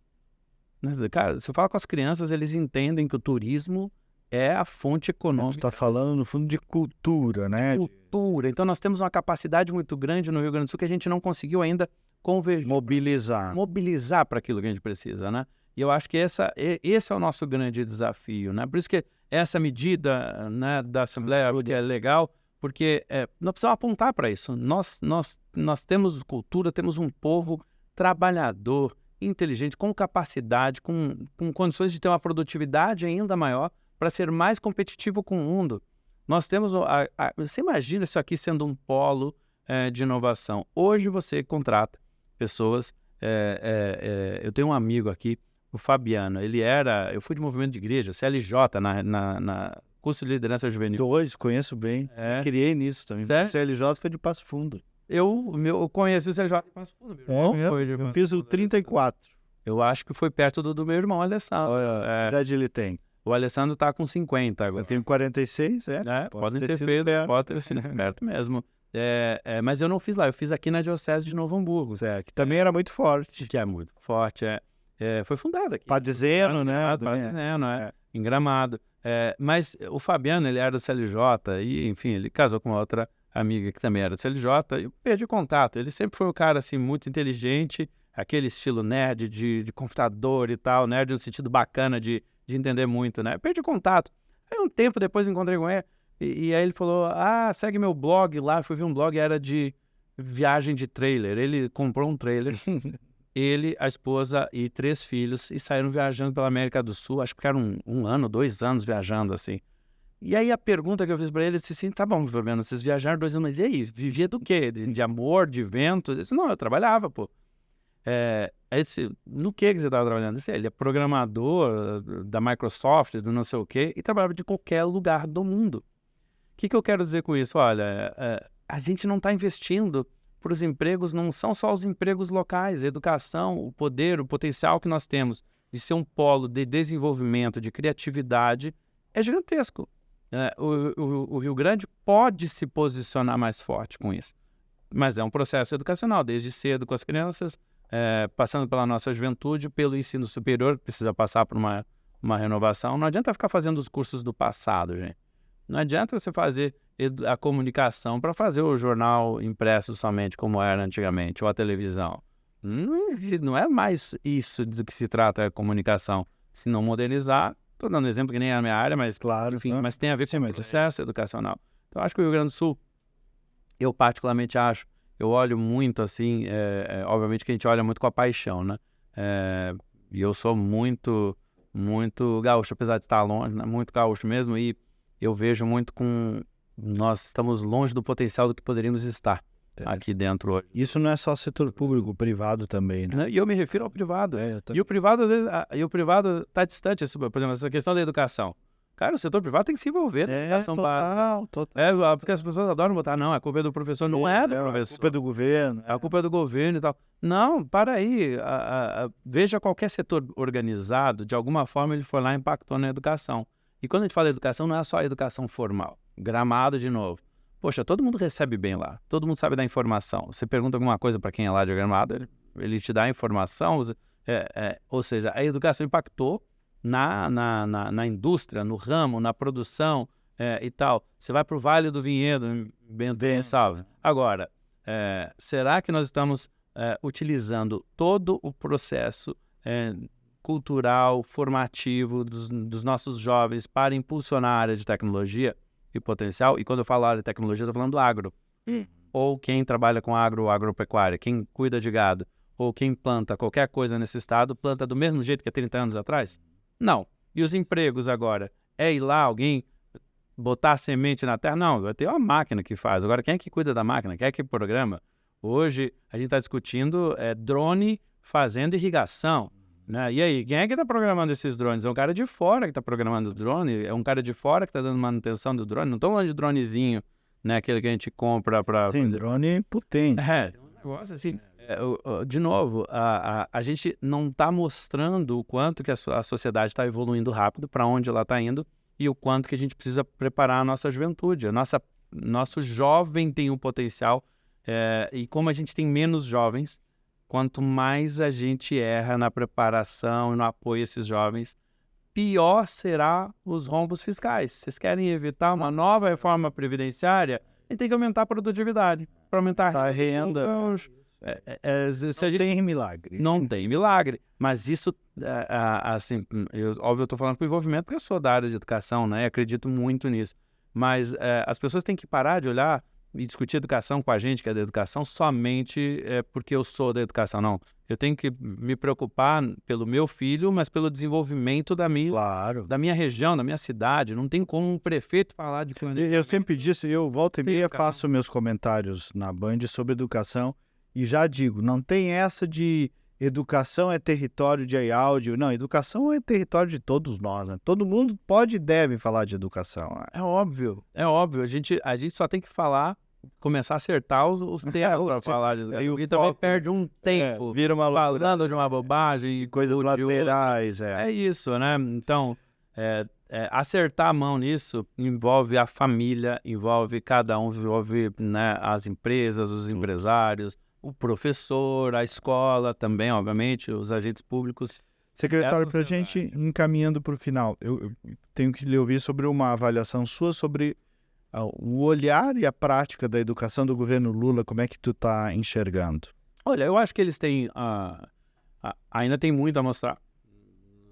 Né? Cara, se eu falo com as crianças, eles entendem que o turismo é a fonte econômica. Você está falando, no fundo, de cultura, né? Cultura. Então, nós temos uma capacidade muito grande no Rio Grande do Sul que a gente não conseguiu ainda convergir. Mobilizar para aquilo que a gente precisa, né? E eu acho que esse é o nosso grande desafio, né? Por isso que essa medida, né, da Assembleia que é legal, porque nós precisamos apontar para isso. Nós temos cultura, temos um povo trabalhador, inteligente, com capacidade, com condições de ter uma produtividade ainda maior para ser mais competitivo com o mundo. Nós temos... você imagina isso aqui sendo um polo de inovação. Hoje você contrata pessoas... eu tenho um amigo aqui, o Fabiano, eu fui de movimento de igreja, CLJ, na curso de liderança juvenil. Conheço bem, criei nisso também. Sério? O CLJ foi de Passo Fundo. Eu conheci o CLJ de Passo Fundo. Eu fiz o 34. Eu acho que foi perto do meu irmão, Alessandro. Que idade ele tem? O Alessandro está com 50 agora. Eu tenho 46, Podem ter feito, pode ter sido perto mesmo. Mas eu não fiz lá, eu fiz aqui na Diocese de Novo Hamburgo. Certo, que também era muito forte. Que é muito forte, foi fundado aqui. Padizeno, né? Padizeno, em Gramado. Mas o Fabiano, ele era do CLJ e, enfim, ele casou com uma outra amiga que também era do CLJ e eu perdi contato. Ele sempre foi um cara, assim, muito inteligente, aquele estilo nerd de computador e tal, nerd no sentido bacana de entender muito, né? Eu perdi contato. Aí um tempo depois encontrei com ele e aí ele falou, segue meu blog lá. Eu fui ver um blog, era de viagem de trailer. Ele comprou um trailer, ele, a esposa e 3 filhos, e saíram viajando pela América do Sul. Acho que ficaram 1 ano, 2 anos viajando, assim. E aí a pergunta que eu fiz para ele, disse assim, tá bom, Fabiano, vocês viajaram 2 anos, mas e aí, vivia do quê? De amor, de vento? Ele disse, não, eu trabalhava, pô. Aí disse, no que você estava trabalhando? Disse, ele é programador da Microsoft, do não sei o quê, e trabalhava de qualquer lugar do mundo. O que eu quero dizer com isso? Olha, a gente não está investindo para os empregos, não são só os empregos locais, a educação, o poder, o potencial que nós temos de ser um polo de desenvolvimento, de criatividade, é gigantesco. O Rio Grande pode se posicionar mais forte com isso, mas é um processo educacional, desde cedo com as crianças, passando pela nossa juventude, pelo ensino superior, que precisa passar por uma renovação. Não adianta ficar fazendo os cursos do passado, gente. Não adianta você fazer a comunicação para fazer o jornal impresso somente como era antigamente, ou a televisão. Não é mais isso do que se trata a comunicação. Se não modernizar, estou dando exemplo que nem é a minha área, mas, claro, enfim, mas tem a ver com o processo educacional. Então, acho que o Rio Grande do Sul, eu particularmente acho, eu olho muito assim, obviamente que a gente olha muito com a paixão, né? E eu sou muito, muito gaúcho, apesar de estar longe, né? Muito gaúcho mesmo, e eu vejo muito nós estamos longe do potencial do que poderíamos estar. aqui dentro hoje. Isso não é só setor público, o privado também, né? E eu me refiro ao privado. Eu E o privado, às vezes, o privado está distante, por exemplo, essa questão da educação. Cara, o setor privado tem que se envolver na educação básica. Total. Porque as pessoas adoram botar, não, a culpa é do professor. Não é do professor. A culpa é do governo. A culpa é do governo e tal. Não, para aí. Veja qualquer setor organizado, de alguma forma ele foi lá e impactou na educação. E quando a gente fala de educação, não é só a educação formal. Gramado, de novo. Poxa, todo mundo recebe bem lá. Todo mundo sabe da informação. Você pergunta alguma coisa para quem é lá de Gramado, ele te dá a informação. Ou seja, a educação impactou na indústria, no ramo, na produção e tal. Você vai para o Vale do Vinhedo, Bento Gonçalves. Agora, será que nós estamos utilizando todo o processo cultural, formativo dos nossos jovens para impulsionar a área de tecnologia e potencial? E quando eu falo área de tecnologia, eu estou falando do agro. Ou quem trabalha com agro ou agropecuária, quem cuida de gado, ou quem planta qualquer coisa nesse estado, planta do mesmo jeito que há 30 anos atrás? Não. E os empregos agora? É ir lá alguém botar semente na terra? Não, vai ter uma máquina que faz. Agora, quem é que cuida da máquina? Quem é que programa? Hoje, a gente está discutindo drone fazendo irrigação. Né? E aí, quem é que está programando esses drones? É um cara de fora que está programando o drone? É um cara de fora que está dando manutenção do drone? Não estou falando de dronezinho, né? Aquele que a gente compra para... Sim, drone potente. Tem uns negócios assim... de novo, a gente não está mostrando o quanto que a sociedade está evoluindo rápido, para onde ela está indo, e o quanto que a gente precisa preparar a nossa juventude. Nosso jovem tem um potencial, e como a gente tem menos jovens, quanto mais a gente erra na preparação e no apoio a esses jovens, pior será os rombos fiscais. Vocês querem evitar uma nova reforma previdenciária? A gente tem que aumentar a produtividade, para aumentar a renda. Não tem milagre. Não tem milagre. Mas isso, assim, óbvio, eu estou falando com envolvimento porque eu sou da área de educação, né? E acredito muito nisso. Mas as pessoas têm que parar de olhar e discutir educação com a gente, que é da educação, somente porque eu sou da educação. Não. Eu tenho que me preocupar pelo meu filho, mas pelo desenvolvimento da minha região, da minha cidade. Não tem como um prefeito falar de planejamento. Eu sempre disse, eu volta e meia faço meus comentários na Band sobre educação e já digo, não tem essa de educação é território de áudio. Não, educação é território de todos nós, né? Todo mundo pode e deve falar de educação. Né? É óbvio. A gente só tem que começar a acertar os temas para falar de educação. E também perde um tempo vira uma falando de uma bobagem. Coisas laterais. É isso, né? Então, acertar a mão nisso envolve a família, envolve cada um, envolve, né, as empresas, os empresários, o professor, a escola também, obviamente, os agentes públicos. Secretário, para a gente encaminhando para o final, eu tenho que lhe ouvir sobre uma avaliação sua sobre o olhar e a prática da educação do governo Lula. Como é que tu está enxergando? Olha, eu acho que eles têm... ainda tem muito a mostrar.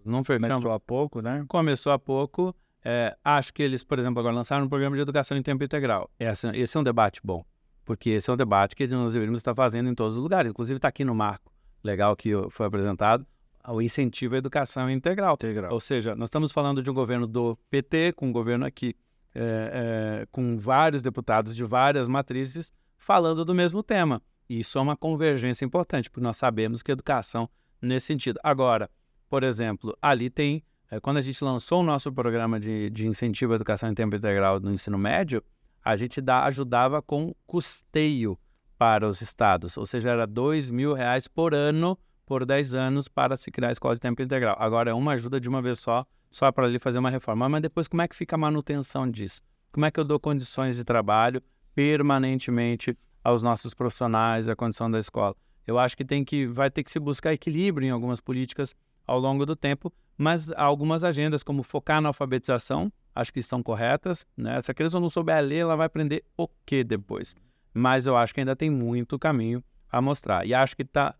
Não começou há pouco, né? Começou há pouco. Acho que eles, por exemplo, agora lançaram um programa de educação em tempo integral. Esse é um debate bom. Porque esse é um debate que nós deveríamos estar fazendo em todos os lugares. Inclusive está aqui no marco legal que foi apresentado, o incentivo à educação integral. Ou seja, nós estamos falando de um governo do PT, com um governo aqui com vários deputados de várias matrizes falando do mesmo tema. E isso é uma convergência importante, porque nós sabemos que a educação nesse sentido. Agora, por exemplo, ali tem, quando a gente lançou o nosso programa de incentivo à educação em tempo integral no ensino médio, a gente ajudava com custeio para os estados, ou seja, era R$2.000 por ano, por 10 anos, para se criar a escola de tempo integral. Agora é uma ajuda de uma vez só para ali fazer uma reforma. Mas depois, como é que fica a manutenção disso? Como é que eu dou condições de trabalho permanentemente aos nossos profissionais, a condição da escola? Eu acho que vai ter que se buscar equilíbrio em algumas políticas ao longo do tempo, mas há algumas agendas, como focar na alfabetização, acho que estão corretas, né? Se a criança não souber ler, ela vai aprender o quê depois? Mas eu acho que ainda tem muito caminho a mostrar. E acho que está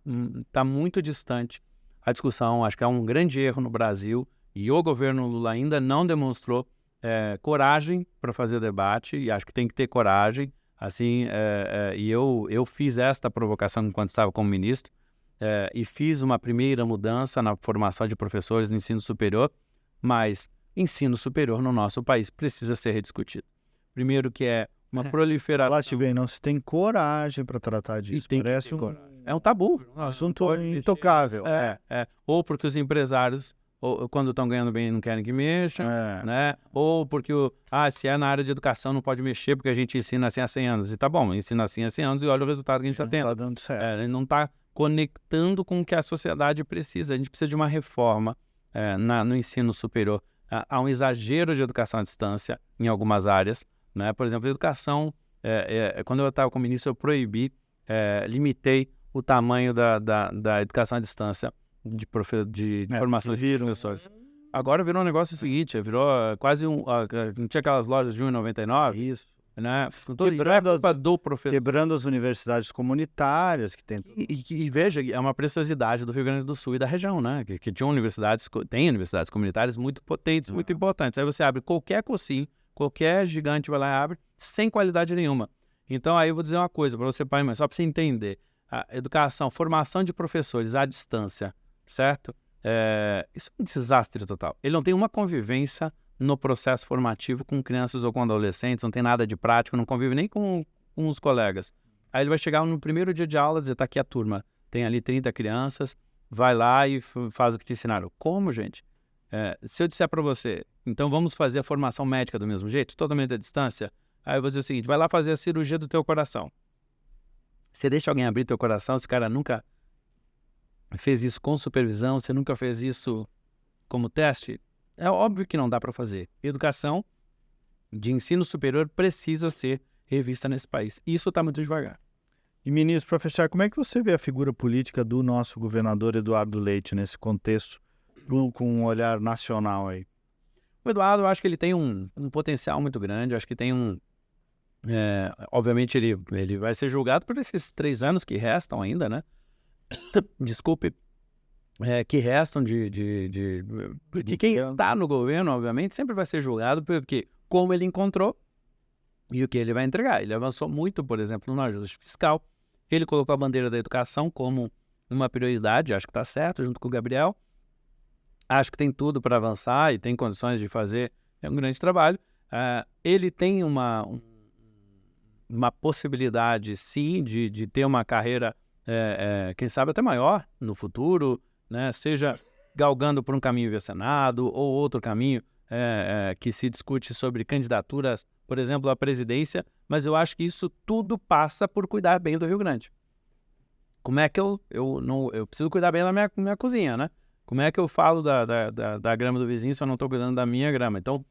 muito distante a discussão. Acho que é um grande erro no Brasil e o governo Lula ainda não demonstrou coragem para fazer o debate, e acho que tem que ter coragem. Assim, e eu fiz esta provocação enquanto estava como ministro, e fiz uma primeira mudança na formação de professores no ensino superior, mas ensino superior no nosso país precisa ser rediscutido. Primeiro que é uma proliferação. Falaste bem, não se tem coragem para tratar disso. Tem que Parece ter um coragem. É um tabu. assunto Pode mexer. intocável. Ou porque os empresários, quando estão ganhando bem, não querem que mexa, né? Ou porque, se é na área de educação, não pode mexer, porque a gente ensina assim há 100 anos. E tá bom, ensina assim há 100 anos e olha o resultado que a gente está tendo. Está dando certo. Ele não está conectando com o que a sociedade precisa. A gente precisa de uma reforma no ensino superior. Há um exagero de educação à distância em algumas áreas, né? Por exemplo, educação, quando eu estava como ministro, eu proibi, limitei o tamanho da educação à distância de formação de professores. Agora virou um negócio seguinte, virou quase não tinha aquelas lojas de R$1,99? Isso. Né? Do professor. Quebrando as universidades comunitárias que tem. E veja, é uma preciosidade do Rio Grande do Sul e da região, né? Que tinham tem universidades comunitárias muito potentes, muito importantes. Aí você abre qualquer cursinho, qualquer gigante vai lá e abre, sem qualidade nenhuma. Então aí eu vou dizer uma coisa para você, pai e mãe, só para você entender. A educação, formação de professores à distância, certo? Isso é um desastre total. Ele não tem uma convivência no processo formativo com crianças ou com adolescentes, não tem nada de prático, não convive nem com os colegas. Aí ele vai chegar no primeiro dia de aula e dizer, tá aqui a turma, tem ali 30 crianças, vai lá e faz o que te ensinaram. Como, gente? Se eu disser para você, então vamos fazer a formação médica do mesmo jeito, totalmente à distância, aí eu vou dizer o seguinte, vai lá fazer a cirurgia do teu coração. Você deixa alguém abrir teu coração, se o cara nunca fez isso com supervisão, você nunca fez isso como teste, é óbvio que não dá para fazer. Educação de ensino superior precisa ser revista nesse país. Isso está muito devagar. E, ministro, para fechar, como é que você vê a figura política do nosso governador Eduardo Leite nesse contexto, com um olhar nacional aí? O Eduardo, eu acho que ele tem um potencial muito grande, eu acho que tem obviamente ele vai ser julgado por esses 3 anos que restam ainda, né? Desculpe. Que restam porque quem está no governo, obviamente, sempre vai ser julgado porque como ele encontrou e o que ele vai entregar. Ele avançou muito, por exemplo, no ajuste fiscal. Ele colocou a bandeira da educação como uma prioridade, acho que está certo, junto com o Gabriel. Acho que tem tudo para avançar e tem condições de fazer um grande trabalho. Ele tem uma possibilidade, sim, de ter uma carreira, quem sabe até maior no futuro, né? Seja galgando por um caminho via Senado ou outro caminho que se discute sobre candidaturas, por exemplo, à presidência, mas eu acho que isso tudo passa por cuidar bem do Rio Grande. Como é que eu preciso cuidar bem da minha cozinha, né? Como é que eu falo da grama do vizinho se eu não estou cuidando da minha grama? Então,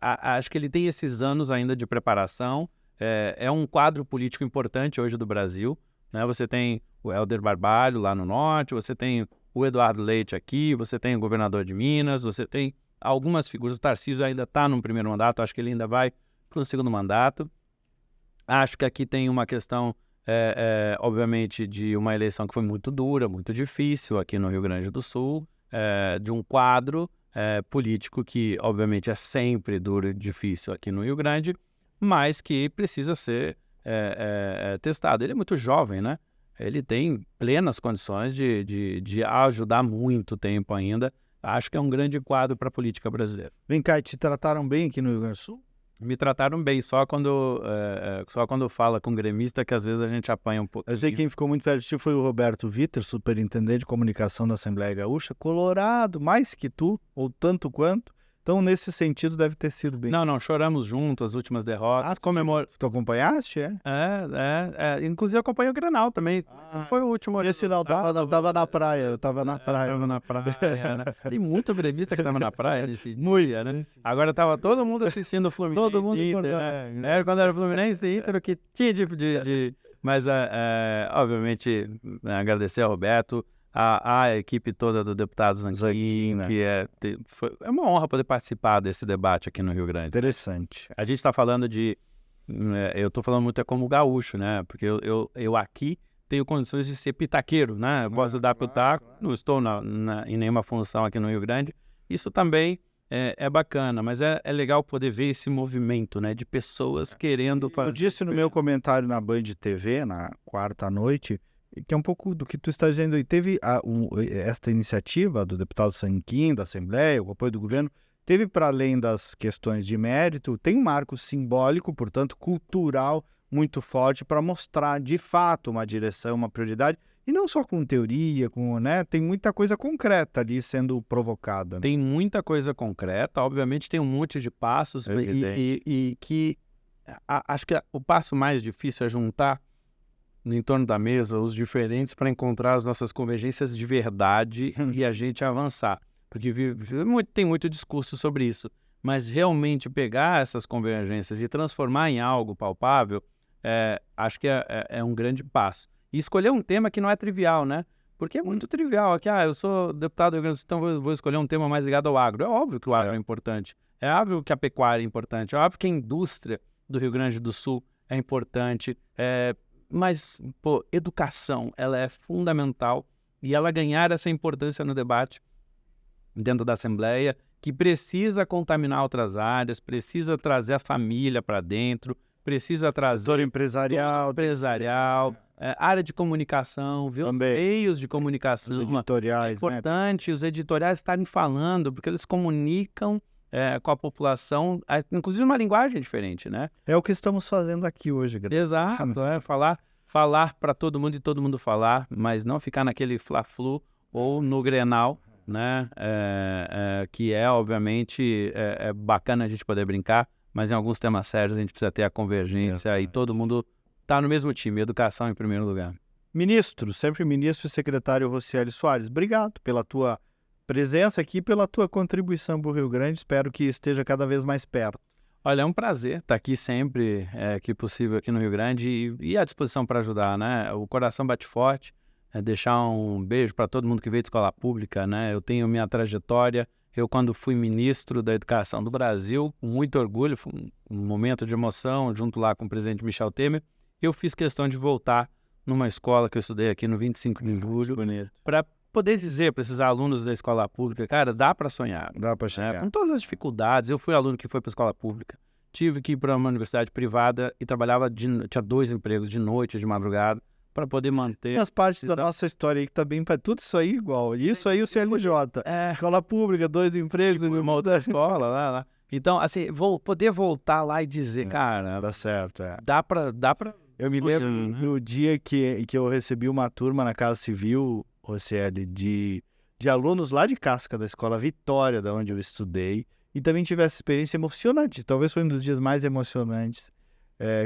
acho que ele tem esses anos ainda de preparação, é um quadro político importante hoje do Brasil, né? Você tem o Helder Barbalho lá no norte, você tem o Eduardo Leite aqui, você tem o governador de Minas, você tem algumas figuras. O Tarcísio ainda está no primeiro mandato, acho que ele ainda vai para o segundo mandato. Acho que aqui tem uma questão, obviamente, de uma eleição que foi muito dura, muito difícil aqui no Rio Grande do Sul, de um quadro político que, obviamente, é sempre duro e difícil aqui no Rio Grande, mas que precisa ser testado. Ele é muito jovem, né? Ele tem plenas condições de ajudar muito tempo ainda. Acho que é um grande quadro para a política brasileira. Vem cá, te trataram bem aqui no Rio Grande do Sul? Me trataram bem, só quando fala com gremista que às vezes a gente apanha um pouquinho. Eu sei que quem ficou muito perto de ti foi o Roberto Vitor, superintendente de comunicação da Assembleia Gaúcha, colorado, mais que tu, ou tanto quanto. Então, nesse sentido, deve ter sido bem. Não, choramos juntos as últimas derrotas. Tu acompanhaste, Inclusive, eu acompanhei o Grenal também. Foi o último. Esse não, tava na praia, eu tava na praia. Tava na praia, né? Tem muito gremista que tava na praia nesse dia, né? Agora tava todo mundo assistindo o Fluminense. Todo mundo Inter, né? Quando era Fluminense e Inter, o que tinha Mas, obviamente, agradecer ao Roberto, a equipe toda do deputado Zanquim, que é uma honra poder participar desse debate aqui no Rio Grande. Interessante. A gente está falando eu estou falando muito como gaúcho, né? Porque eu aqui tenho condições de ser pitaqueiro, né? Eu posso dar pitaco, não estou em nenhuma função aqui no Rio Grande. Isso também é bacana, mas é legal poder ver esse movimento, né? De pessoas querendo fazer. Eu disse no meu comentário na Band TV, na quarta noite, que é um pouco do que tu está dizendo aí. Teve esta iniciativa do deputado Zanquim, da Assembleia, o apoio do governo, teve, para além das questões de mérito, tem um marco simbólico, portanto, cultural, muito forte para mostrar, de fato, uma direção, uma prioridade, e não só com teoria, tem muita coisa concreta ali sendo provocada. Tem muita coisa concreta, obviamente tem um monte de passos, e que acho que o passo mais difícil é juntar em torno da mesa os diferentes para encontrar as nossas convergências de verdade e a gente avançar. Porque tem muito discurso sobre isso, mas realmente pegar essas convergências e transformar em algo palpável, acho que é um grande passo. E escolher um tema que não é trivial, né? Porque é muito trivial. Aqui, eu sou deputado do Rio Grande do Sul, então vou escolher um tema mais ligado ao agro. É óbvio que o agro é importante. É óbvio que a pecuária é importante. É óbvio que a indústria do Rio Grande do Sul é importante. Mas, educação, ela é fundamental. E ela ganhar essa importância no debate dentro da Assembleia, que precisa contaminar outras áreas, precisa trazer a família para dentro, precisa trazer... Setor empresarial. Área de comunicação, ver os meios de comunicação. Os editoriais. É importante os editoriais estarem falando, porque eles comunicam com a população, inclusive uma linguagem diferente, né? É o que estamos fazendo aqui hoje. Exato, falar para todo mundo e todo mundo falar, mas não ficar naquele fla-flu ou no Grenal, né? Que obviamente, bacana a gente poder brincar, mas em alguns temas sérios a gente precisa ter a convergência e todo mundo está no mesmo time, educação em primeiro lugar. Ministro, sempre ministro e secretário Rocieli Soares, obrigado pela tua presença aqui, pela tua contribuição para o Rio Grande, espero que esteja cada vez mais perto. Olha, é um prazer estar aqui sempre que possível aqui no Rio Grande e à disposição para ajudar, né? O coração bate forte, deixar um beijo para todo mundo que veio de escola pública, né? Eu tenho minha trajetória, eu quando fui ministro da Educação do Brasil, com muito orgulho, foi um momento de emoção, junto lá com o presidente Michel Temer, eu fiz questão de voltar numa escola que eu estudei aqui no 25 de julho, para poder dizer para esses alunos da escola pública, cara, dá para sonhar. Dá para chegar. Com todas as dificuldades, eu fui aluno que foi para a escola pública, tive que ir para uma universidade privada e trabalhava, tinha 2 empregos, de noite, de madrugada, para poder manter... As partes da nossa história aí que tá bem para tudo isso aí igual. Isso aí o CLJ. Escola pública, 2 empregos, uma outra escola lá. Então, assim, poder voltar lá e dizer, cara... Dá certo, Dá para Eu me lembro no dia que eu recebi uma turma na Casa Civil, Rocieli, de alunos lá de Casca, da Escola Vitória, da onde eu estudei, e também tive essa experiência emocionante, talvez foi um dos dias mais emocionantes,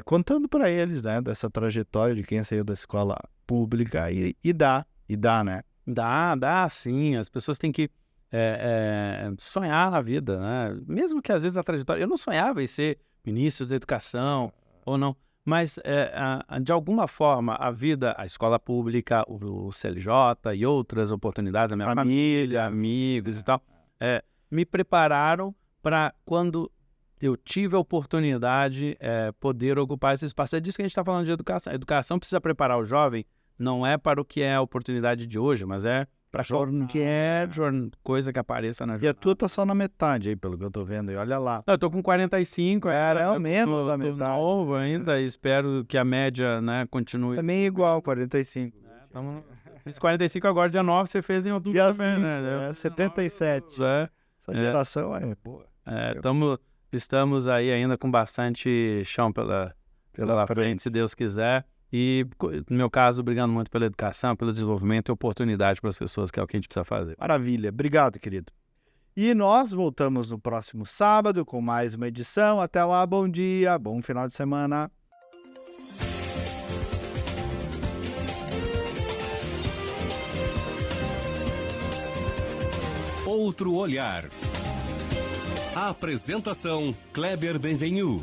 contando para eles, né, dessa trajetória de quem saiu da escola pública, e dá, né? Dá sim, as pessoas têm que sonhar na vida, né? Mesmo que às vezes a trajetória... Eu não sonhava em ser ministro da educação, ou não... Mas, de alguma forma, a vida, a escola pública, o CLJ e outras oportunidades, a minha família, amigos e tal, me prepararam para, quando eu tive a oportunidade, poder ocupar esse espaço. É disso que a gente está falando de educação. A educação precisa preparar o jovem, não é para o que é a oportunidade de hoje, mas para qualquer coisa que apareça na vida. E a tua tá só na metade aí, pelo que eu tô vendo aí, olha lá. Eu tô com 45, menos da metade. Tô novo ainda, espero que a média, né, continue. Também igual, 45. Fiz 45 agora, dia 9, você fez em outubro dia também, 5, né? 77. Essa geração boa. Estamos aí ainda com bastante chão pela frente, se Deus quiser. E, no meu caso, obrigado muito pela educação, pelo desenvolvimento e oportunidade para as pessoas, que é o que a gente precisa fazer. Maravilha. Obrigado, querido. E nós voltamos no próximo sábado com mais uma edição. Até lá, bom dia, bom final de semana. Outro olhar. A apresentação Kleber Benvenu.